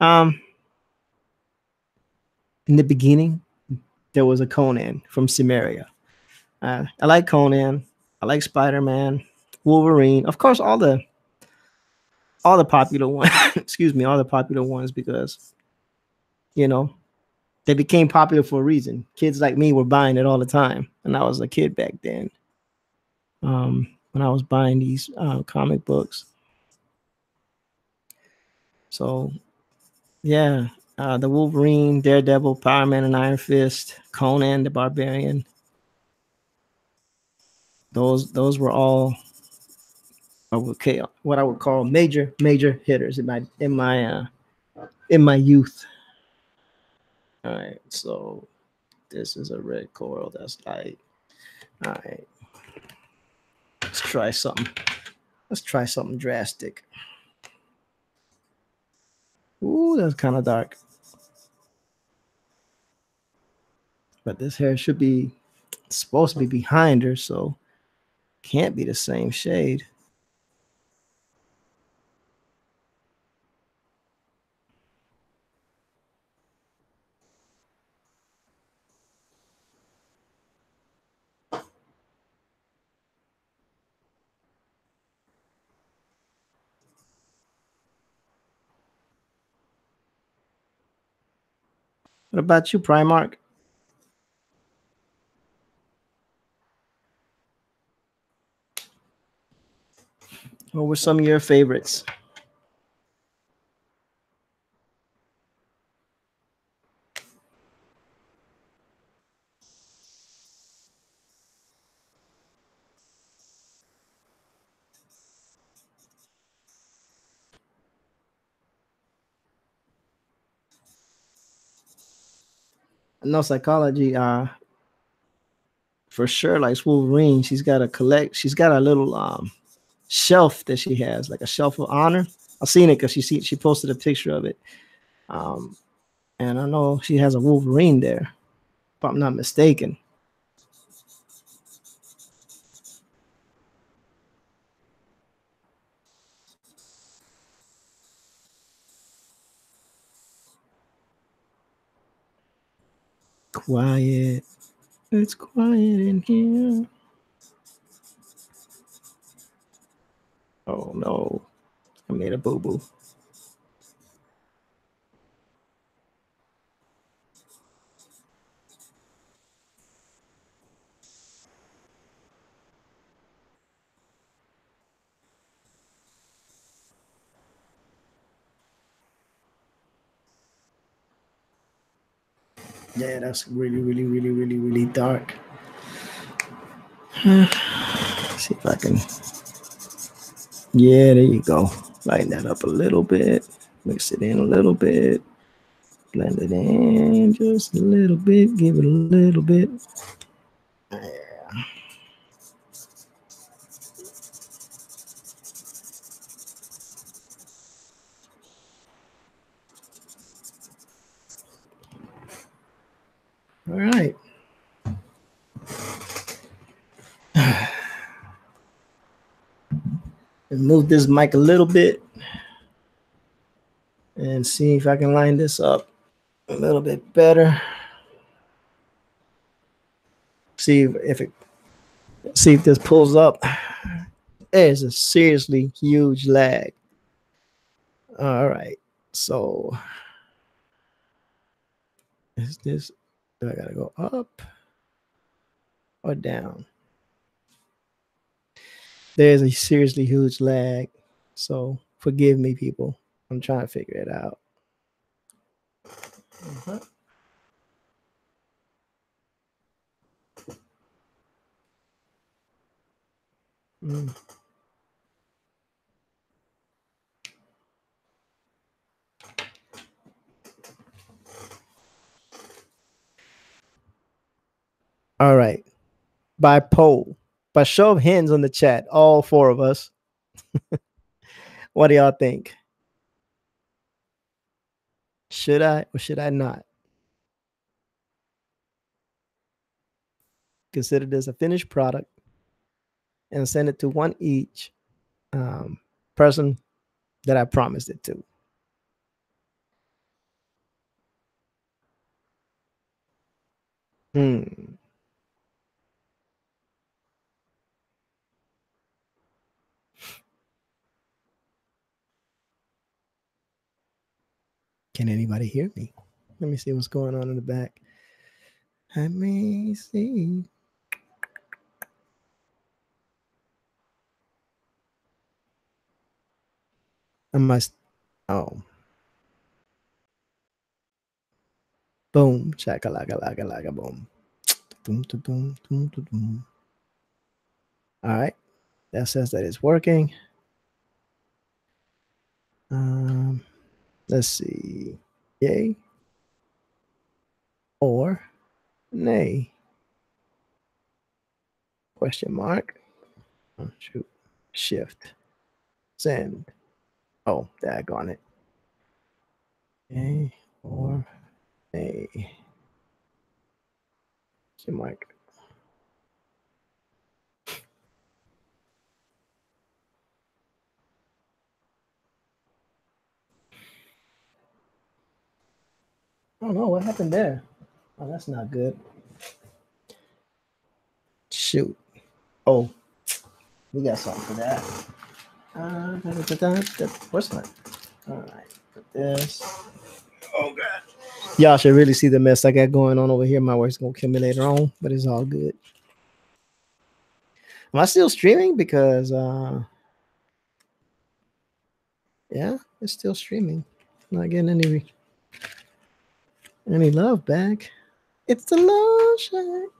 In the beginning, there was a Conan from Cimmeria. I like Conan. I like Spider-Man, Wolverine. Of course, all the popular ones. Excuse me, all the popular ones because they became popular for a reason. Kids like me were buying it all the time, and I was a kid back then. When I was buying these comic books. So, yeah, the Wolverine, Daredevil, Power Man, and Iron Fist, Conan the Barbarian. Those were all okay. What I would call major hitters in my youth. All right, so this is a red coral that's light. All right, let's try something. Let's try something drastic. Ooh, that's kind of dark. But this hair should be supposed to be behind her, so can't be the same shade. What about you, Primark? What were some of your favorites? I know Psychology for sure likes Wolverine. She's got a little shelf that she has, like a shelf of honor. I've seen it because she posted a picture of it. Um, and I know she has a Wolverine there, if I'm not mistaken. Quiet. It's quiet in here. Oh no. I made a boo-boo. Yeah, that's really, really, really, really, really dark. See if I can. Yeah, there you go. Lighten that up a little bit. Mix it in a little bit. Blend it in just a little bit. Give it a little bit. Yeah. All right. And move this mic a little bit and see if I can line this up a little bit better. See if this pulls up. There's a seriously huge lag. All right. So is this, do I gotta go up or down? There's a seriously huge lag. So forgive me, people. I'm trying to figure it out. Uh-huh. Mm. All right. By poll, by show of hands on the chat, all four of us. What do y'all think? Should I or should I not consider this a finished product and send it to one each person that I promised it to? Hmm. Can anybody hear me? Let me see what's going on in the back. Let me see. I must. Oh. Boom. Chakalaka laka laka boom. Boom, boom, boom, boom, boom. All right. That says that it's working. Um, let's see. Yay or nay? Question mark. Oh, shoot. Shift. Send. Oh, daggone it. A or A. Mark. I don't know what happened there. Oh, that's not good. Shoot. Oh, we got something for that. What's that? All right, put this. Oh god. Y'all should really see the mess I got going on over here. My wife's gonna kill me later on, but it's all good. Am I still streaming? Because yeah, it's still streaming. Not getting any love back. It's the love shack.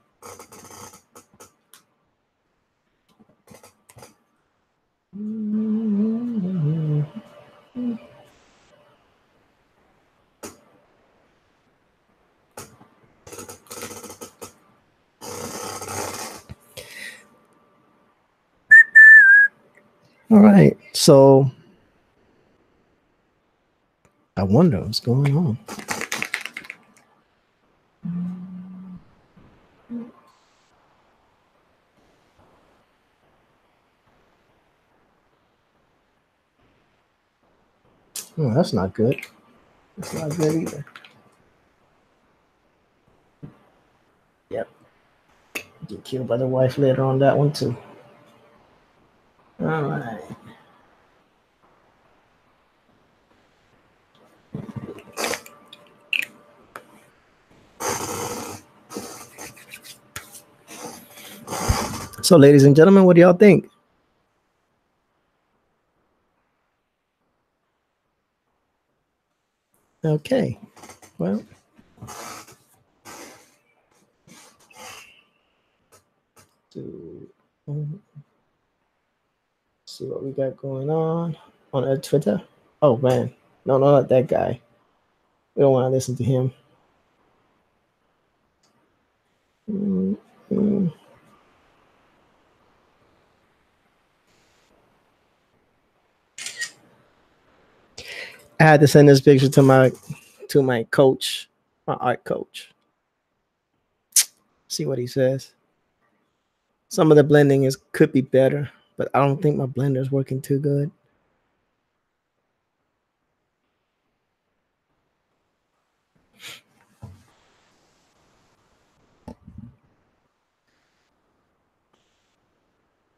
All right, so I wonder what's going on. Oh, that's not good. That's not good either. Yep. Get killed by the wife later on that one too. All right. So, ladies and gentlemen, what do y'all think? Okay. Well, see what we got going on Twitter. Oh man, no, not that guy. We don't want to listen to him. Mm-hmm. I had to send this picture to my coach, my art coach. See what he says. Some of the blending could be better, but I don't think my blender is working too good.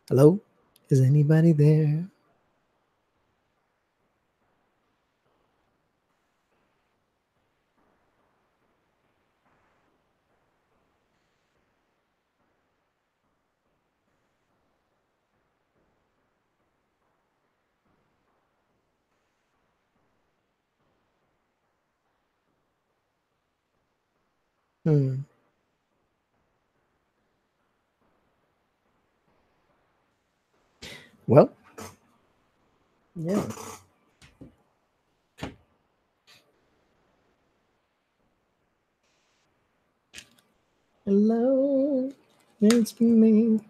Hello? Is anybody there? Well, yeah. Hello, it's me.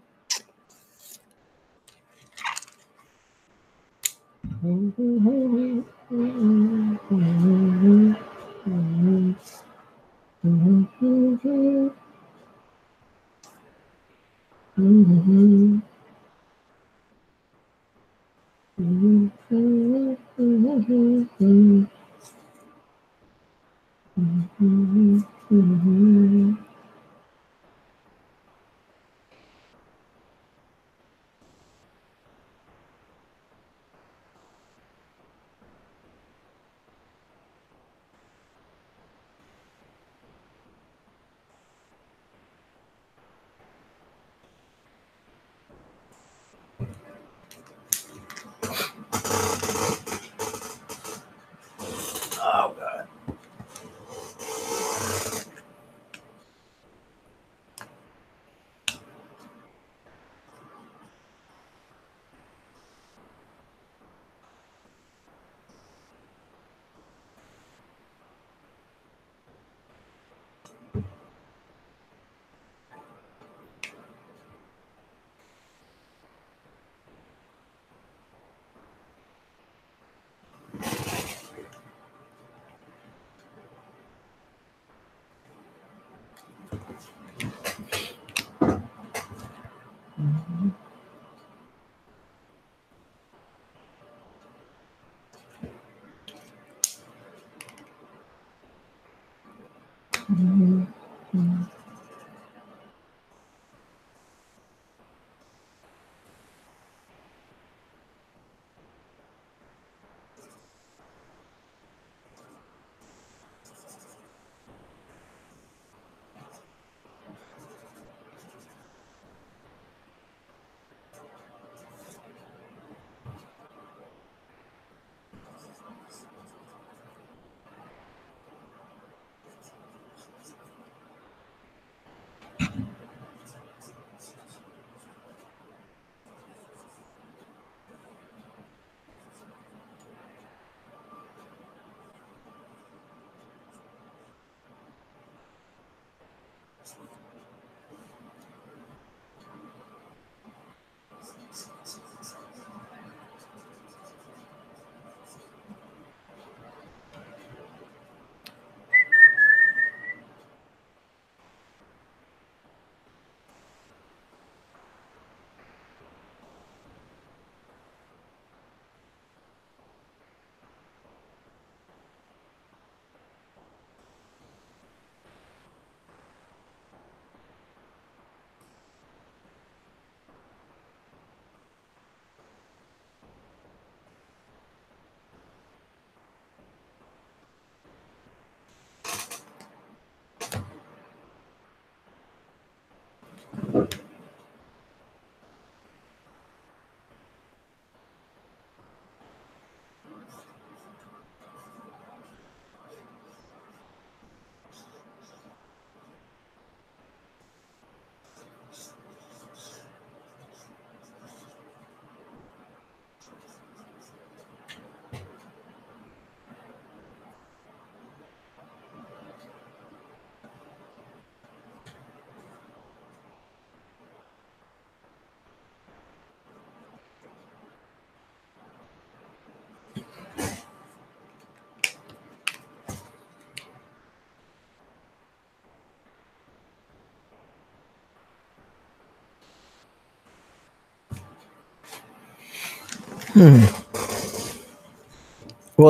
Well,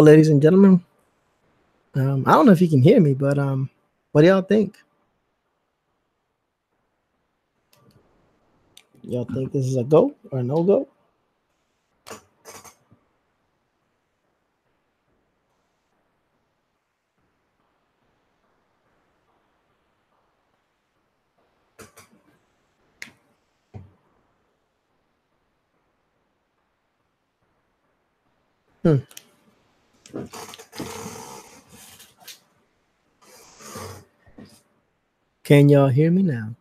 ladies and gentlemen, I don't know if you can hear me, but what do y'all think? Y'all think this is a go or a no go? Hmm. Can y'all hear me now?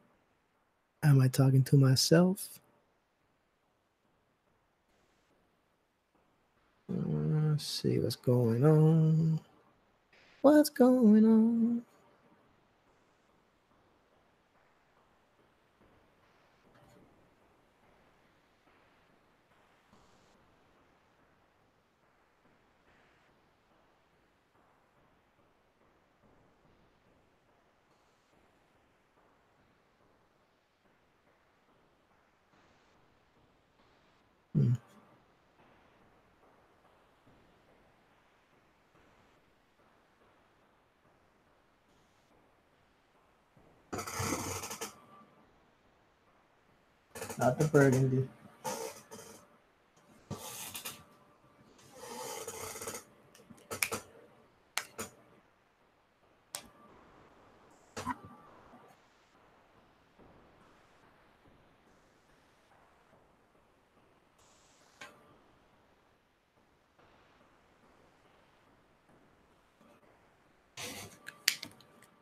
Am I talking to myself? Let's see what's going on. What's going on? Hmm. Not the burgundy.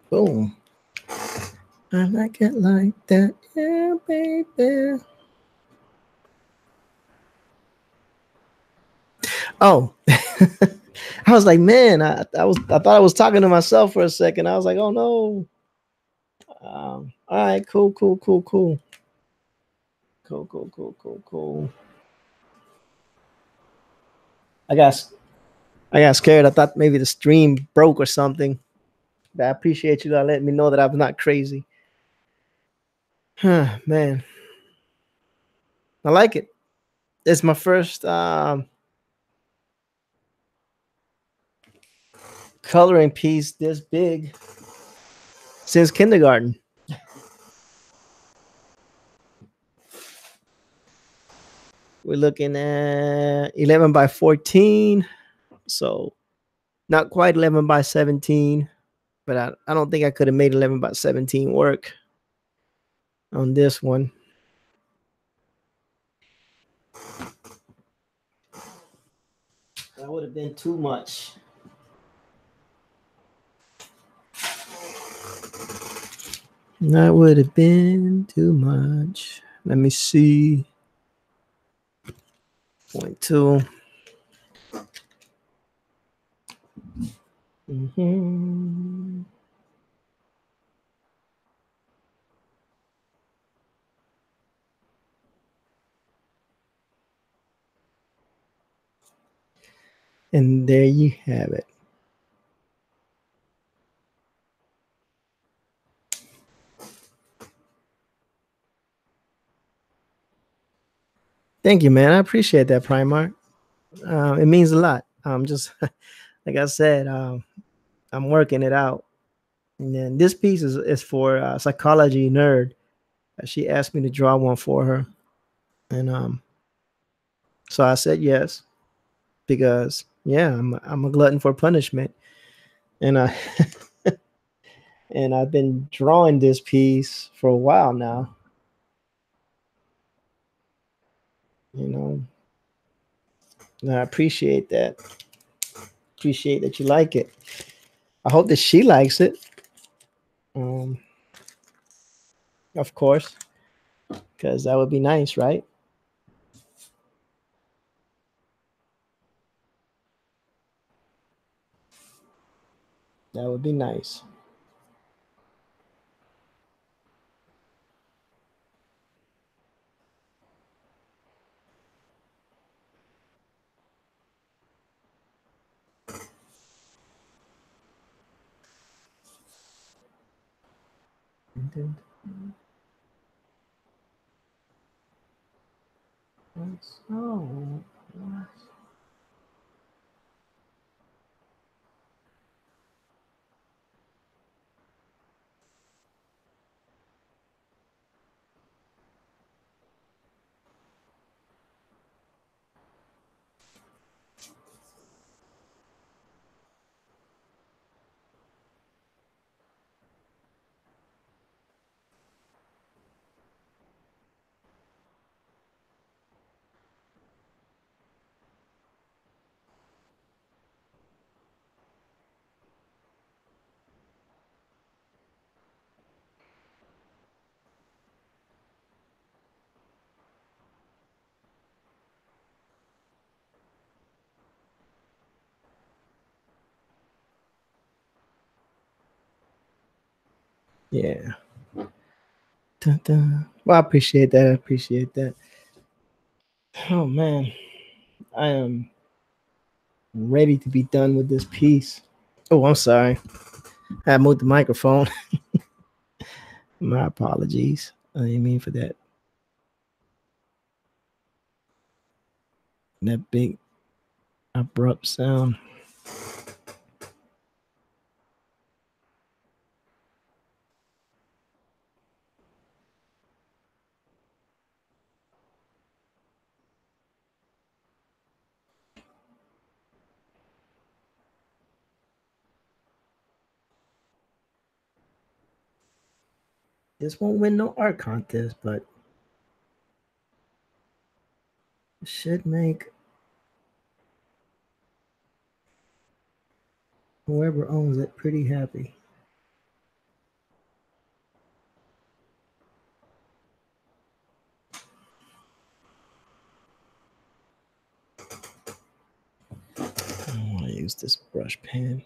Boom. I like it like that, yeah, baby. Oh, I was like, man, I thought I was talking to myself for a second. I was like, oh no. All right, cool, cool, cool, cool, cool, cool, cool, cool, cool. I got I got scared. I thought maybe the stream broke or something. But I appreciate you letting me know that I'm not crazy. Man, I like it. It's my first coloring piece this big since kindergarten. We're looking at 11 by 14, so not quite 11 by 17, but I don't think I could have made 11 by 17 work on this one. That would have been too much. That would have been too much. Let me see. 0.2. Mm-hmm. And there you have it. Thank you, man. I appreciate that, Primark. It means a lot. Just like I said, I'm working it out. And then this piece is for a psychology nerd. She asked me to draw one for her, and so I said yes because yeah, I'm a glutton for punishment, and and I've been drawing this piece for a while now. You know, and I appreciate that. Appreciate that you like it. I hope that she likes it. Um, of course, because that would be nice, right? That would be nice. Oh. Yeah. Dun, dun. Well, I appreciate that. I appreciate that. Oh man, I am ready to be done with this piece. Oh, I'm sorry. I moved the microphone. My apologies. I didn't mean for that. That big abrupt sound. This won't win no art contest, but it should make whoever owns it pretty happy. I want to use this brush pen.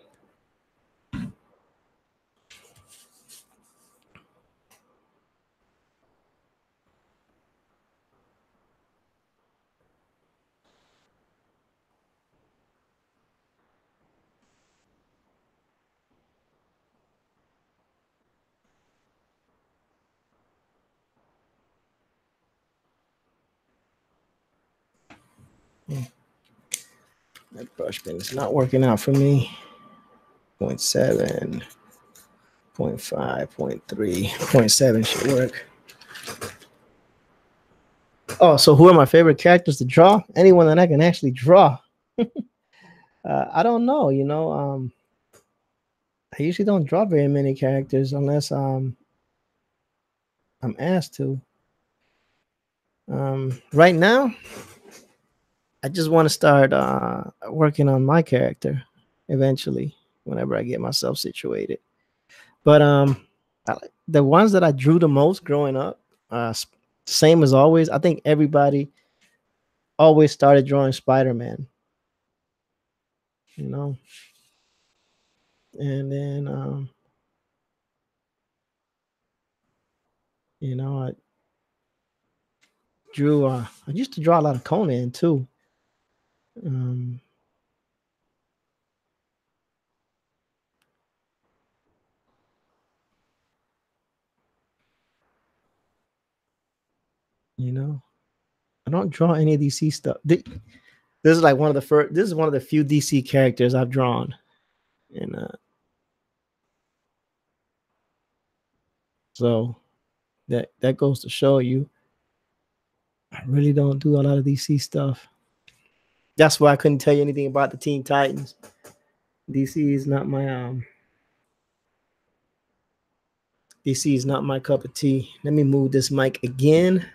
That brush pen is not working out for me. 0.7, 0.5, 0.3, 0.7 should work. Oh, so who are my favorite characters to draw? Anyone that I can actually draw. I don't know. I usually don't draw very many characters unless I'm asked to. Right now, I just want to start working on my character eventually, whenever I get myself situated. But the ones that I drew the most growing up, same as always. I think everybody always started drawing Spider-Man, you know, and then I drew. I used to draw a lot of Conan too. Um, you know, I don't draw any of DC stuff. This is like one of the first. This is one of the few DC characters I've drawn, and so that goes to show you, I really don't do a lot of DC stuff. That's why I couldn't tell you anything about the Teen Titans. DC is not my DC is not my cup of tea. Let me move this mic again.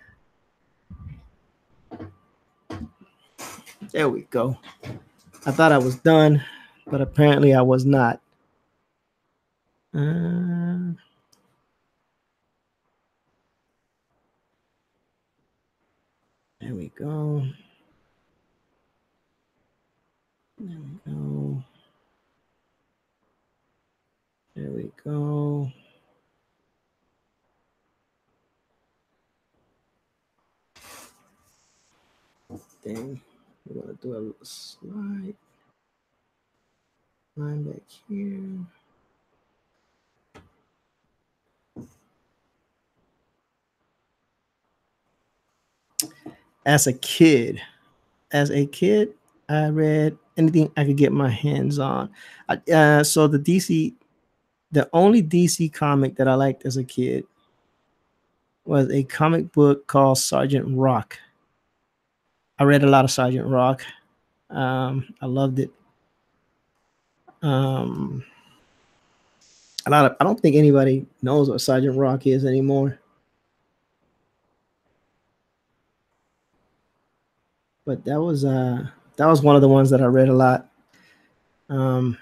There we go. I thought I was done, but apparently I was not. There we go. There we go. There we go. Then we're gonna do a little slide. Line back here. As a kid, as a kid, I read anything I could get my hands on. So the only DC comic that I liked as a kid was a comic book called Sergeant Rock. I read a lot of Sergeant Rock. I loved it. Um, I don't think anybody knows what Sergeant Rock is anymore. But that was one of the ones that I read a lot. Um,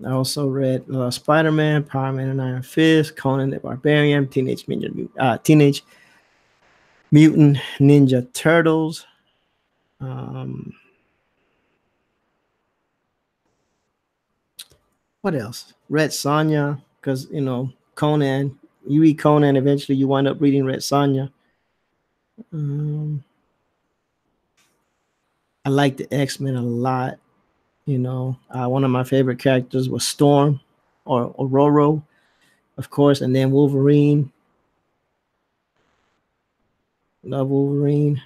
I also read Spider-Man, Power Man and Iron Fist, Conan the Barbarian, Teenage Mutant Ninja Turtles. Um, what else? Red Sonja, because Conan. You read Conan, eventually you wind up reading Red Sonja. Um, I like the X-Men a lot. One of my favorite characters was Storm or Roro, of course, and then Wolverine. Love Wolverine.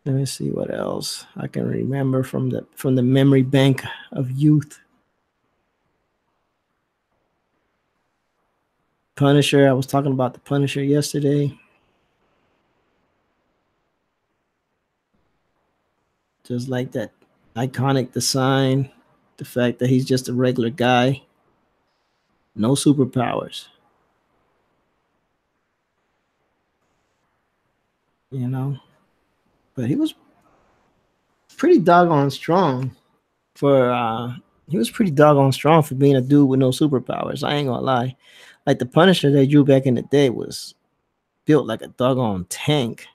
Let me see what else I can remember from the memory bank of youth. Punisher. I was talking about the Punisher yesterday. Just like that iconic design, the fact that he's just a regular guy, no superpowers. But he was pretty doggone strong for being a dude with no superpowers. I ain't gonna lie. Like the Punisher they drew back in the day was built like a doggone tank.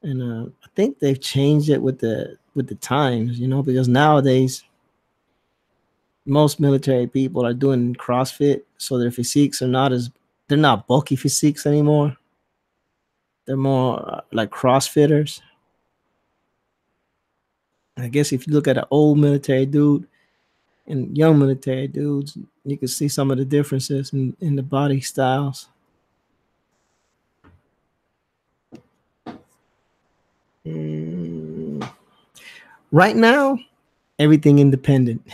And I think they've changed it with the times, because nowadays most military people are doing CrossFit, so their physiques are not as they're not bulky physiques anymore. They're more like CrossFitters. I guess if you look at an old military dude and young military dudes, you can see some of the differences in the body styles. Right now, everything independent.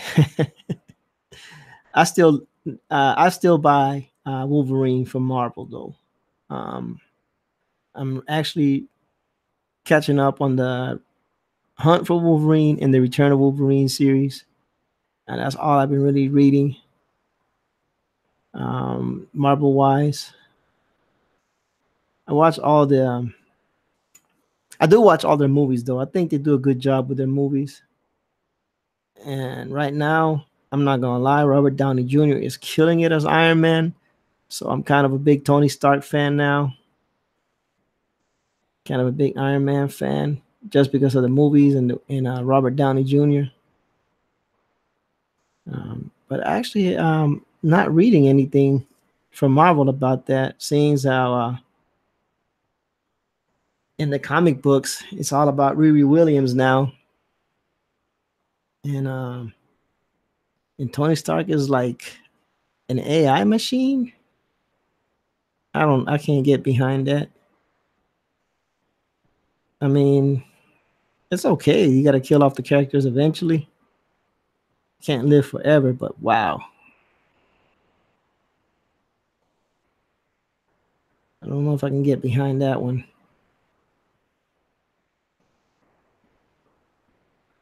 I still buy Wolverine from Marvel though. I'm actually catching up on the Hunt for Wolverine and the Return of Wolverine series, and that's all I've been really reading. Marvel wise, I watch all the. I do watch all their movies though. I think they do a good job with their movies. And right now, I'm not gonna lie, Robert Downey Jr. is killing it as Iron Man. So I'm kind of a big Tony Stark fan now. Kind of a big Iron Man fan just because of the movies and Robert Downey Jr. But actually, not reading anything from Marvel about that. Seeing how in the comic books, it's all about Riri Williams now, and Tony Stark is like an AI machine. I can't get behind that. I mean, it's okay. You got to kill off the characters eventually. Can't live forever, but wow. I don't know if I can get behind that one.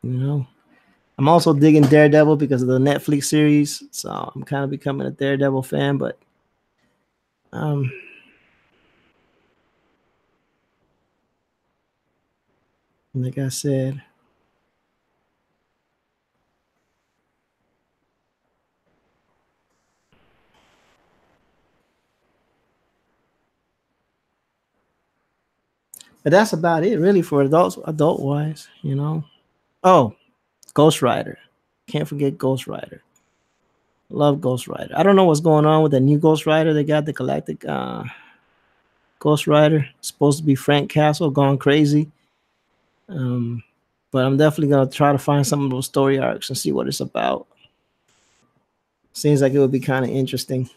I'm also digging Daredevil because of the Netflix series, so I'm kind of becoming a Daredevil fan. But like I said, but that's about it, really, for adult wise. Oh, Ghost Rider. Can't forget Ghost Rider. Love Ghost Rider. I don't know what's going on with the new Ghost Rider. They got the Galactic Ghost Rider. It's supposed to be Frank Castle gone crazy. But I'm definitely gonna try to find some of those story arcs and see what it's about. Seems like it would be kind of interesting.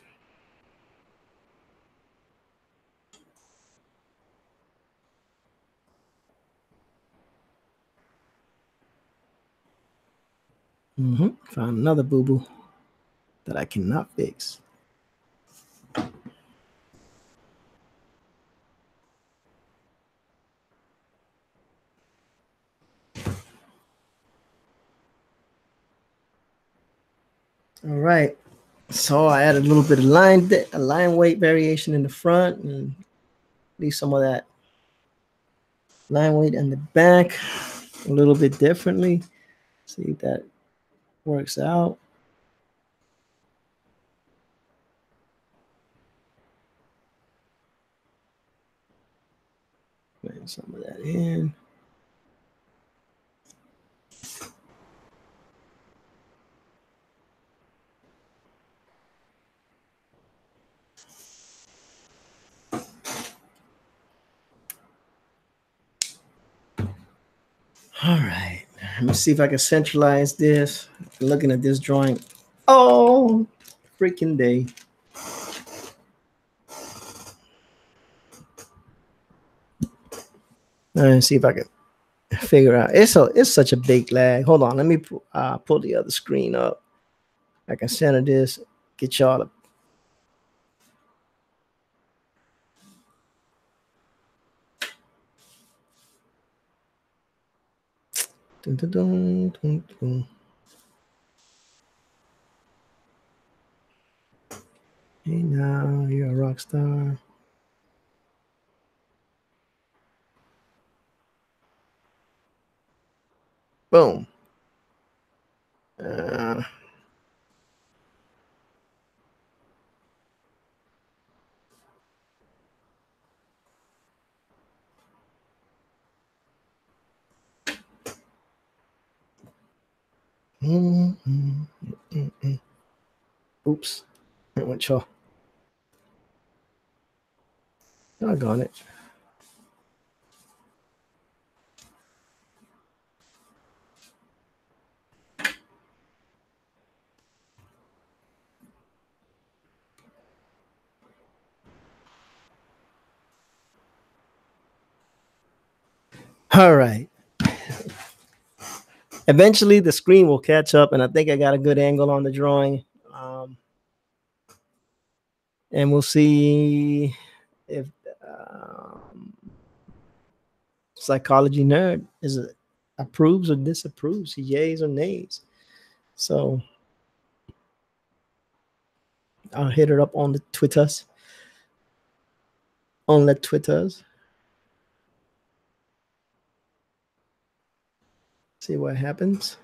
Found another boo-boo that I cannot fix. All right. So I added a little bit of line weight variation in the front and leave some of that line weight in the back a little bit differently. See if that works out. Put some of that in. All right, let me see if I can centralize this. Looking at this drawing, oh, freaking day. Let's see if I can figure out. It's such a big lag. Hold on, let me pull the other screen up. I can center this, get y'all to. Dun, dun, dun, dun, dun. Hey now, you're a rock star. Boom. Oops. I went y'all. Doggone it. All right. Eventually, the screen will catch up, and I think I got a good angle on the drawing. And we'll see if psychology nerd approves or disapproves, yays or nays. So I'll hit it up on the Twitters. On the Twitters. See what happens.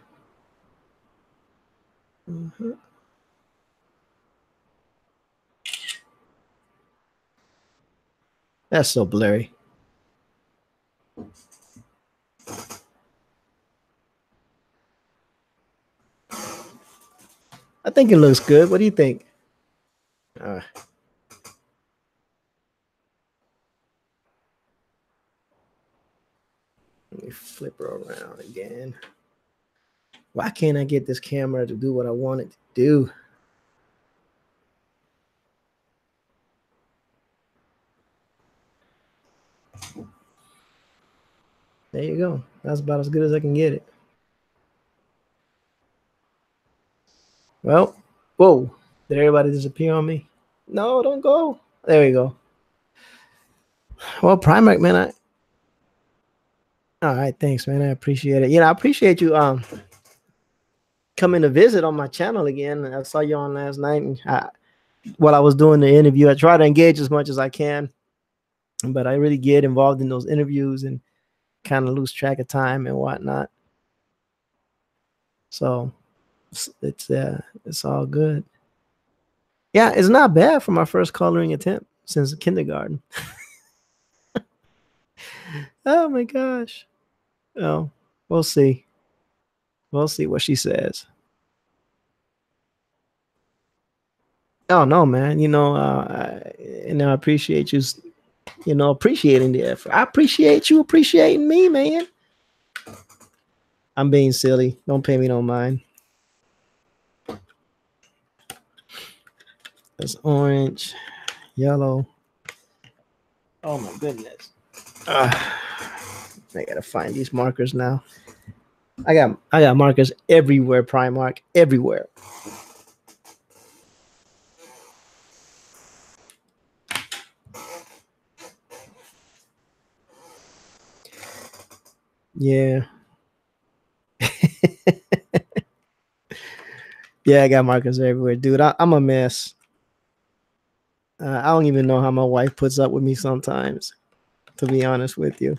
That's so blurry. I think it looks good. What do you think? Let me flip her around again. Why can't I get this camera to do what I want it to do? There you go. That's about as good as I can get it. Well, whoa. Did everybody disappear on me? No, don't go. There we go. Well, Primark, man, all right, thanks, man. I appreciate it. I appreciate you coming to visit on my channel again. I saw you on last night, and while I was doing the interview, I try to engage as much as I can, but I really get involved in those interviews and kind of lose track of time and whatnot. So it's all good. Yeah, it's not bad for my first coloring attempt since kindergarten. Oh my gosh. Oh, we'll see. We'll see what she says. Oh no, man. I appreciate you. Appreciating the effort. I appreciate you appreciating me, man. I'm being silly. Don't pay me no mind. That's orange, yellow. Oh my goodness. I gotta find these markers now. I got markers everywhere, Primark, everywhere. Yeah. Yeah, I got markers everywhere, dude. I'm a mess. I don't even know how my wife puts up with me sometimes, to be honest with you.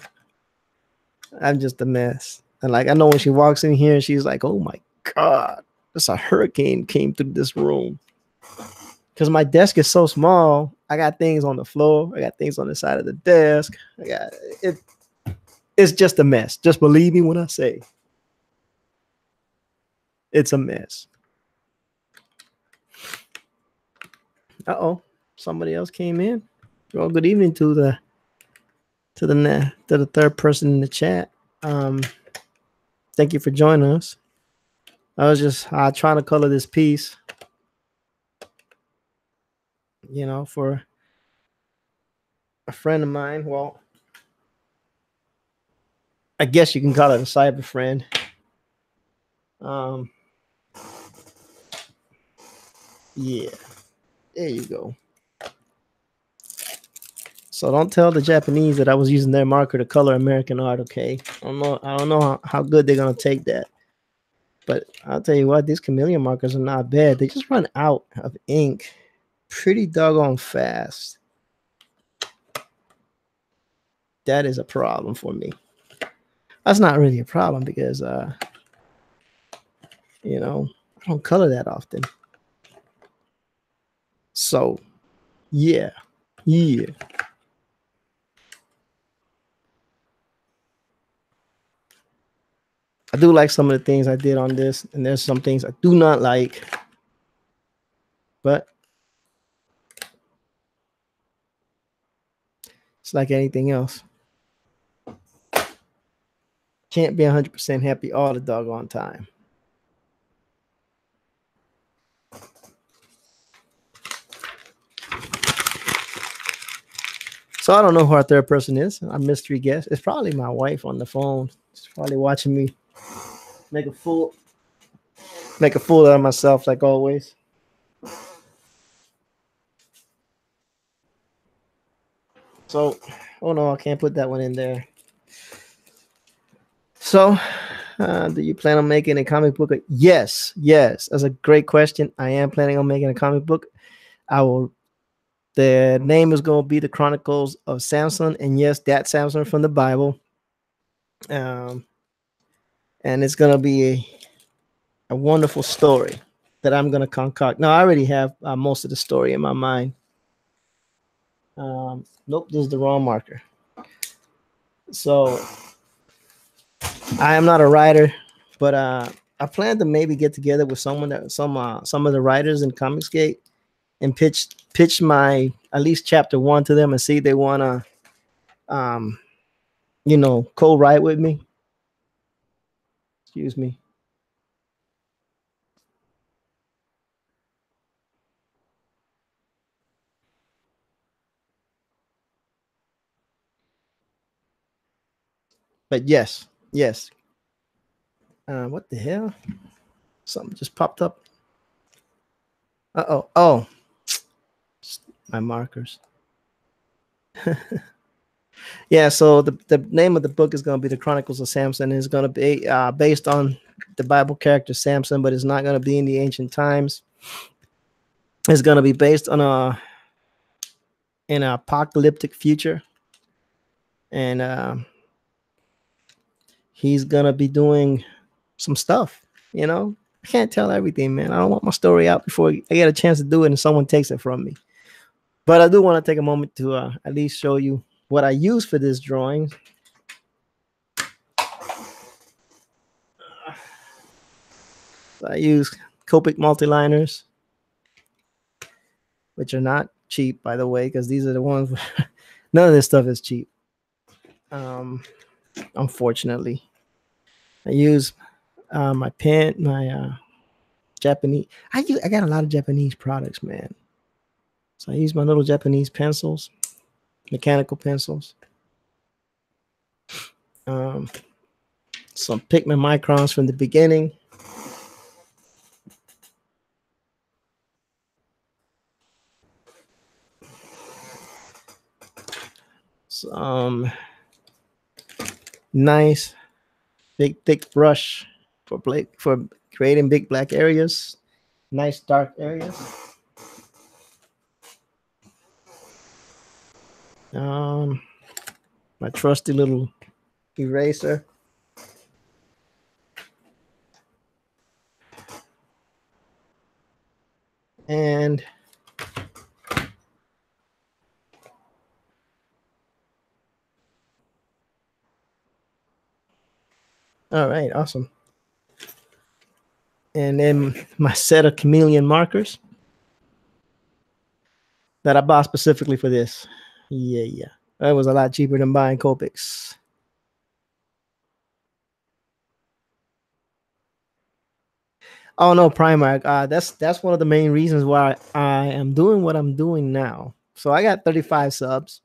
I'm just a mess. And like I know when she walks in here, she's like, "Oh my god, it's a hurricane came through this room." Because my desk is so small, I got things on the floor, I got things on the side of the desk. I got it. It's just a mess. Just believe me when I say it's a mess. Uh-oh, somebody else came in. Well, good evening to the third person in the chat. Thank you for joining us. I was just trying to color this piece, for a friend of mine. Well, I guess you can call it a cyber friend. Yeah, there you go. So don't tell the Japanese that I was using their marker to color American art, okay? I don't know how good they're gonna take that. But I'll tell you what, these chameleon markers are not bad. They just run out of ink pretty doggone fast. That is a problem for me. That's not really a problem because I don't color that often. So yeah. I do like some of the things I did on this, and there's some things I do not like. But it's like anything else. Can't be 100% happy all the doggone time. So I don't know who our third person is. Our mystery guest. It's probably my wife on the phone. She's probably watching me make a fool out of myself, like always. So, oh no, I can't put that one in there. So, do you plan on making a comic book? Yes. That's a great question. I am planning on making a comic book. The name is going to be The Chronicles of Samson, and yes, that Samson from the Bible. And it's going to be a wonderful story that I'm going to concoct. No, I already have most of the story in my mind. Nope, this is the wrong marker. So I am not a writer, but I plan to maybe get together with some of the writers in Comicsgate and pitch my at least chapter 1 to them and see if they want to co-write with me. Excuse me. But yes. What the hell? Something just popped up. Oh, my markers. Yeah, so the name of the book is going to be The Chronicles of Samson. It's going to be based on the Bible character Samson, but it's not going to be in the ancient times. It's going to be based on an apocalyptic future, and he's going to be doing some stuff. I can't tell everything, man. I don't want my story out before I get a chance to do it and someone takes it from me. But I do want to take a moment to at least show you what I use for this drawing. I use Copic Multi liners, which are not cheap, by the way, because these are the ones. None of this stuff is cheap. Unfortunately, I use my pen, my Japanese. I got a lot of Japanese products, man. So I use my little Japanese pencils, mechanical pencils. Some pigment microns from the beginning. Some nice big thick brush for creating big black areas, nice dark areas. My trusty little eraser. And all right, awesome. And then my set of Chameleon markers that I bought specifically for this. Yeah. That was a lot cheaper than buying Copics. Oh no, Primark. That's one of the main reasons why I am doing what I'm doing now. So I got 35 subs.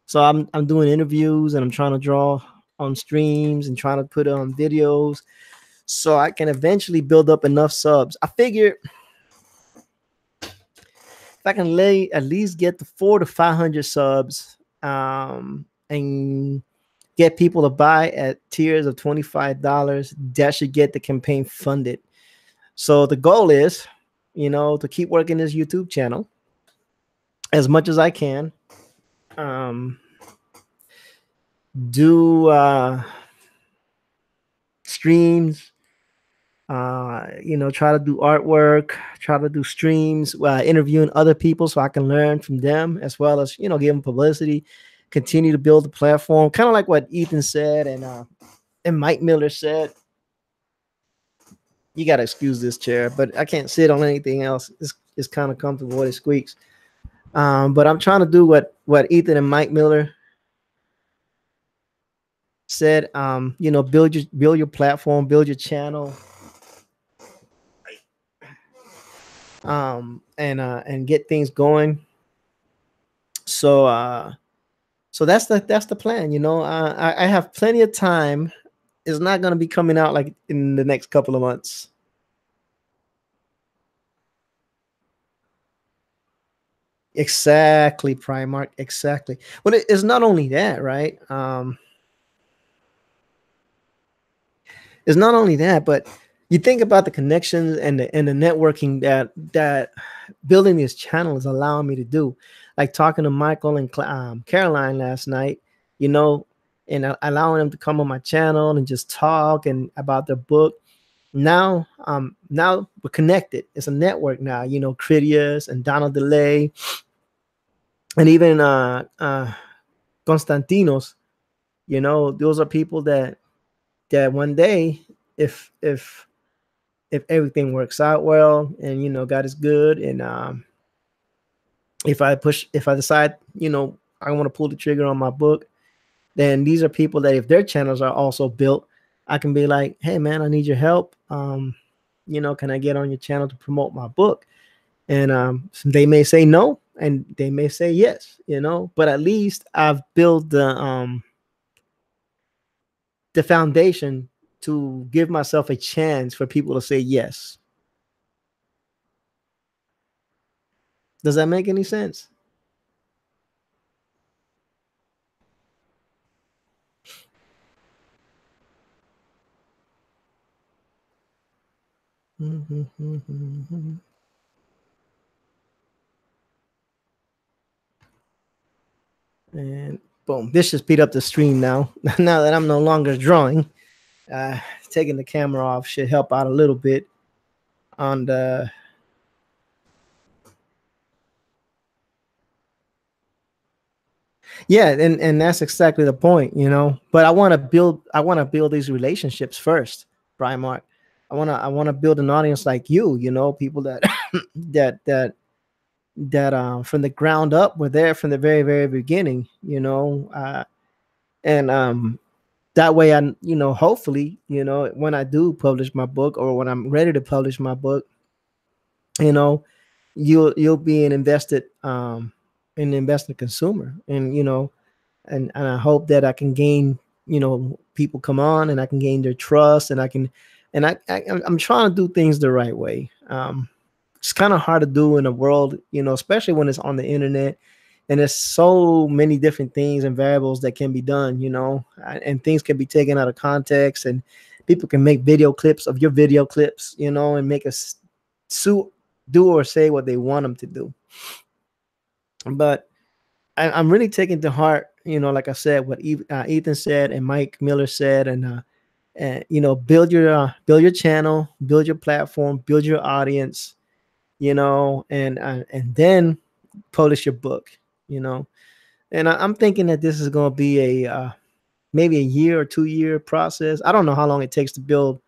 So I'm doing interviews and I'm trying to draw on streams and trying to put on videos so I can eventually build up enough subs. I figure if I can at least get to 400 to 500 subs, and get people to buy at tiers of $25, that should get the campaign funded. So the goal is, to keep working this YouTube channel as much as I can. Do streams, try to do artwork, try to do streams, interviewing other people so I can learn from them, as well as, give them publicity, continue to build the platform, kind of like what Ethan said and Mike Miller said. You got to excuse this chair, but I can't sit on anything else. It's kind of comfortable when it squeaks. But I'm trying to do what Ethan and Mike Miller said. Build your platform, build your channel, and get things going. So that's the plan. I have plenty of time. It's not going to be coming out like in the next couple of months. Exactly, Primark. Exactly. Well, it's not only that, right? It's not only that, but you think about the connections and the networking that building this channel is allowing me to do. Like talking to Michael and Caroline last night, and allowing them to come on my channel and just talk and about their book. Now we're connected. It's a network now. Critias and Donald DeLay, and even Constantinos. Those are people that one day, if everything works out well and God is good, and if I decide I want to pull the trigger on my book, then these are people that if their channels are also built, I can be like, hey man, I need your help. Can I get on your channel to promote my book? And they may say no, and they may say yes, but at least I've built the foundation to give myself a chance for people to say yes. Does that make any sense? And boom, this should speed up the stream now. Now that I'm no longer drawing, taking the camera off should help out a little bit on the. Yeah, and that's exactly the point, But I want to build these relationships first, Brian Mark. I want to build an audience like you, people that that from the ground up were there from the very, very beginning, and that way I, hopefully, when I do publish my book or when I'm ready to publish my book, you'll be an invested consumer, and and I hope that I can gain people come on and I can gain their trust, and I'm trying to do things the right way. It's kind of hard to do in a world, especially when it's on the internet, and there's so many different things and variables that can be done, and things can be taken out of context, and people can make video clips of your video clips, and make us do or say what they want them to do. But I'm really taking to heart, like I said, what Ethan said and Mike Miller said, and build your channel, build your platform, build your audience, and then publish your book, And I'm thinking that this is going to be maybe a year or 2 year process. I don't know how long it takes to build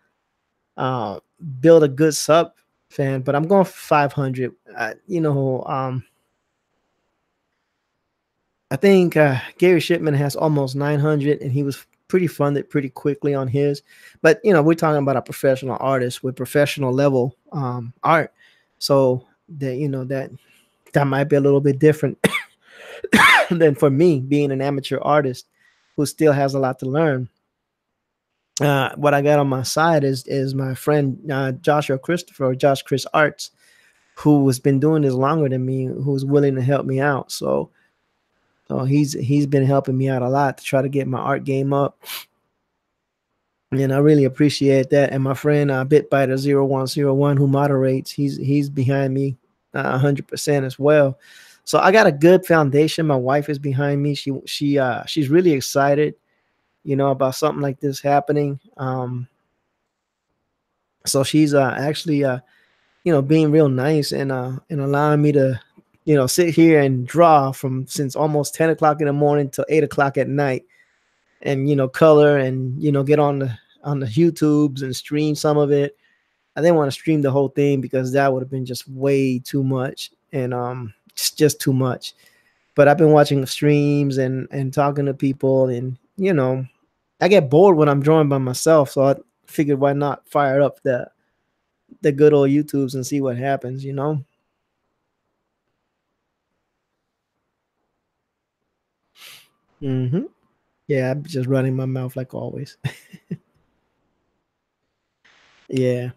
a good sub fan, but I'm going for 500. I think Gary Shipman has almost 900, and he was pretty funded pretty quickly on his. But we're talking about a professional artist with professional level art, so that might be a little bit different than for me being an amateur artist who still has a lot to learn. What I got on my side is my friend Joshua Christopher, or Josh Chris Arts, who has been doing this longer than me, who's willing to help me out. So he's been helping me out a lot to try to get my art game up, and I really appreciate that. And my friend Bitbiter0101, who moderates, he's behind me 100% as well. So I got a good foundation. My wife is behind me. She's really excited, about something like this happening. So she's actually being real nice and allowing me to sit here and draw since almost 10 o'clock in the morning till 8 o'clock at night, and color and get on the YouTubes and stream some of it. I didn't want to stream the whole thing because that would have been just way too much, and it's just too much. But I've been watching streams and talking to people, and I get bored when I'm drawing by myself, so I figured why not fire up the good old YouTubes and see what happens, Mm-hmm. Yeah, I'm just running my mouth like always. Yeah.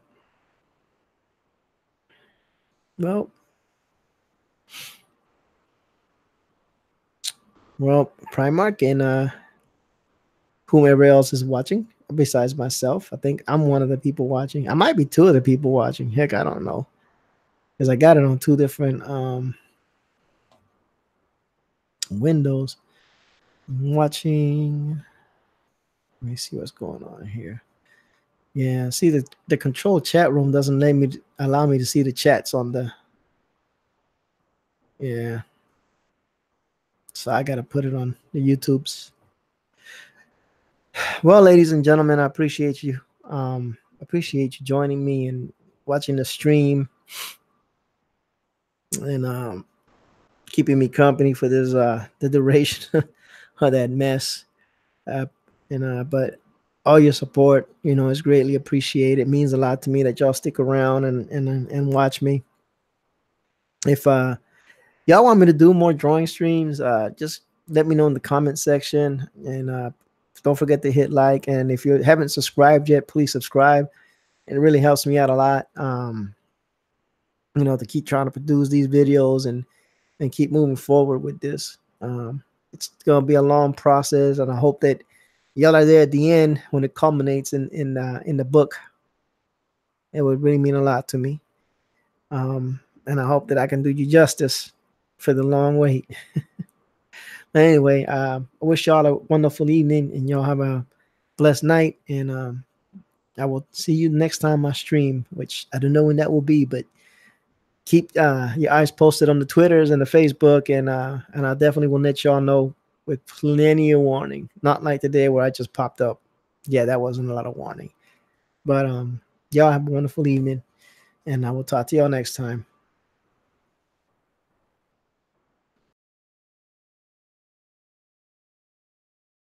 Well, Primark and whomever else is watching besides myself. I think I'm one of the people watching. I might be two of the people watching. Heck, I don't know, because I got it on two different windows. I'm watching. Let me see what's going on here. Yeah, see the control chat room doesn't allow me to see the chats on the. Yeah. So I got to put it on the YouTubes. Well, ladies and gentlemen, I appreciate you. Appreciate you joining me and watching the stream, and keeping me company for this the duration of that mess. But all your support, is greatly appreciated. It means a lot to me that y'all stick around and watch me. If y'all want me to do more drawing streams, just let me know in the comment section, and don't forget to hit like. And if you haven't subscribed yet, please subscribe. It really helps me out a lot, to keep trying to produce these videos and keep moving forward with this. It's going to be a long process, and I hope that y'all are there at the end when it culminates in the book. It would really mean a lot to me. And I hope that I can do you justice for the long wait. Anyway, I wish y'all a wonderful evening, and y'all have a blessed night. And I will see you next time I stream, which I don't know when that will be, but keep your eyes posted on the Twitters and the Facebook, and I definitely will let y'all know with plenty of warning. Not like today where I just popped up. Yeah, that wasn't a lot of warning. But y'all have a wonderful evening, and I will talk to y'all next time.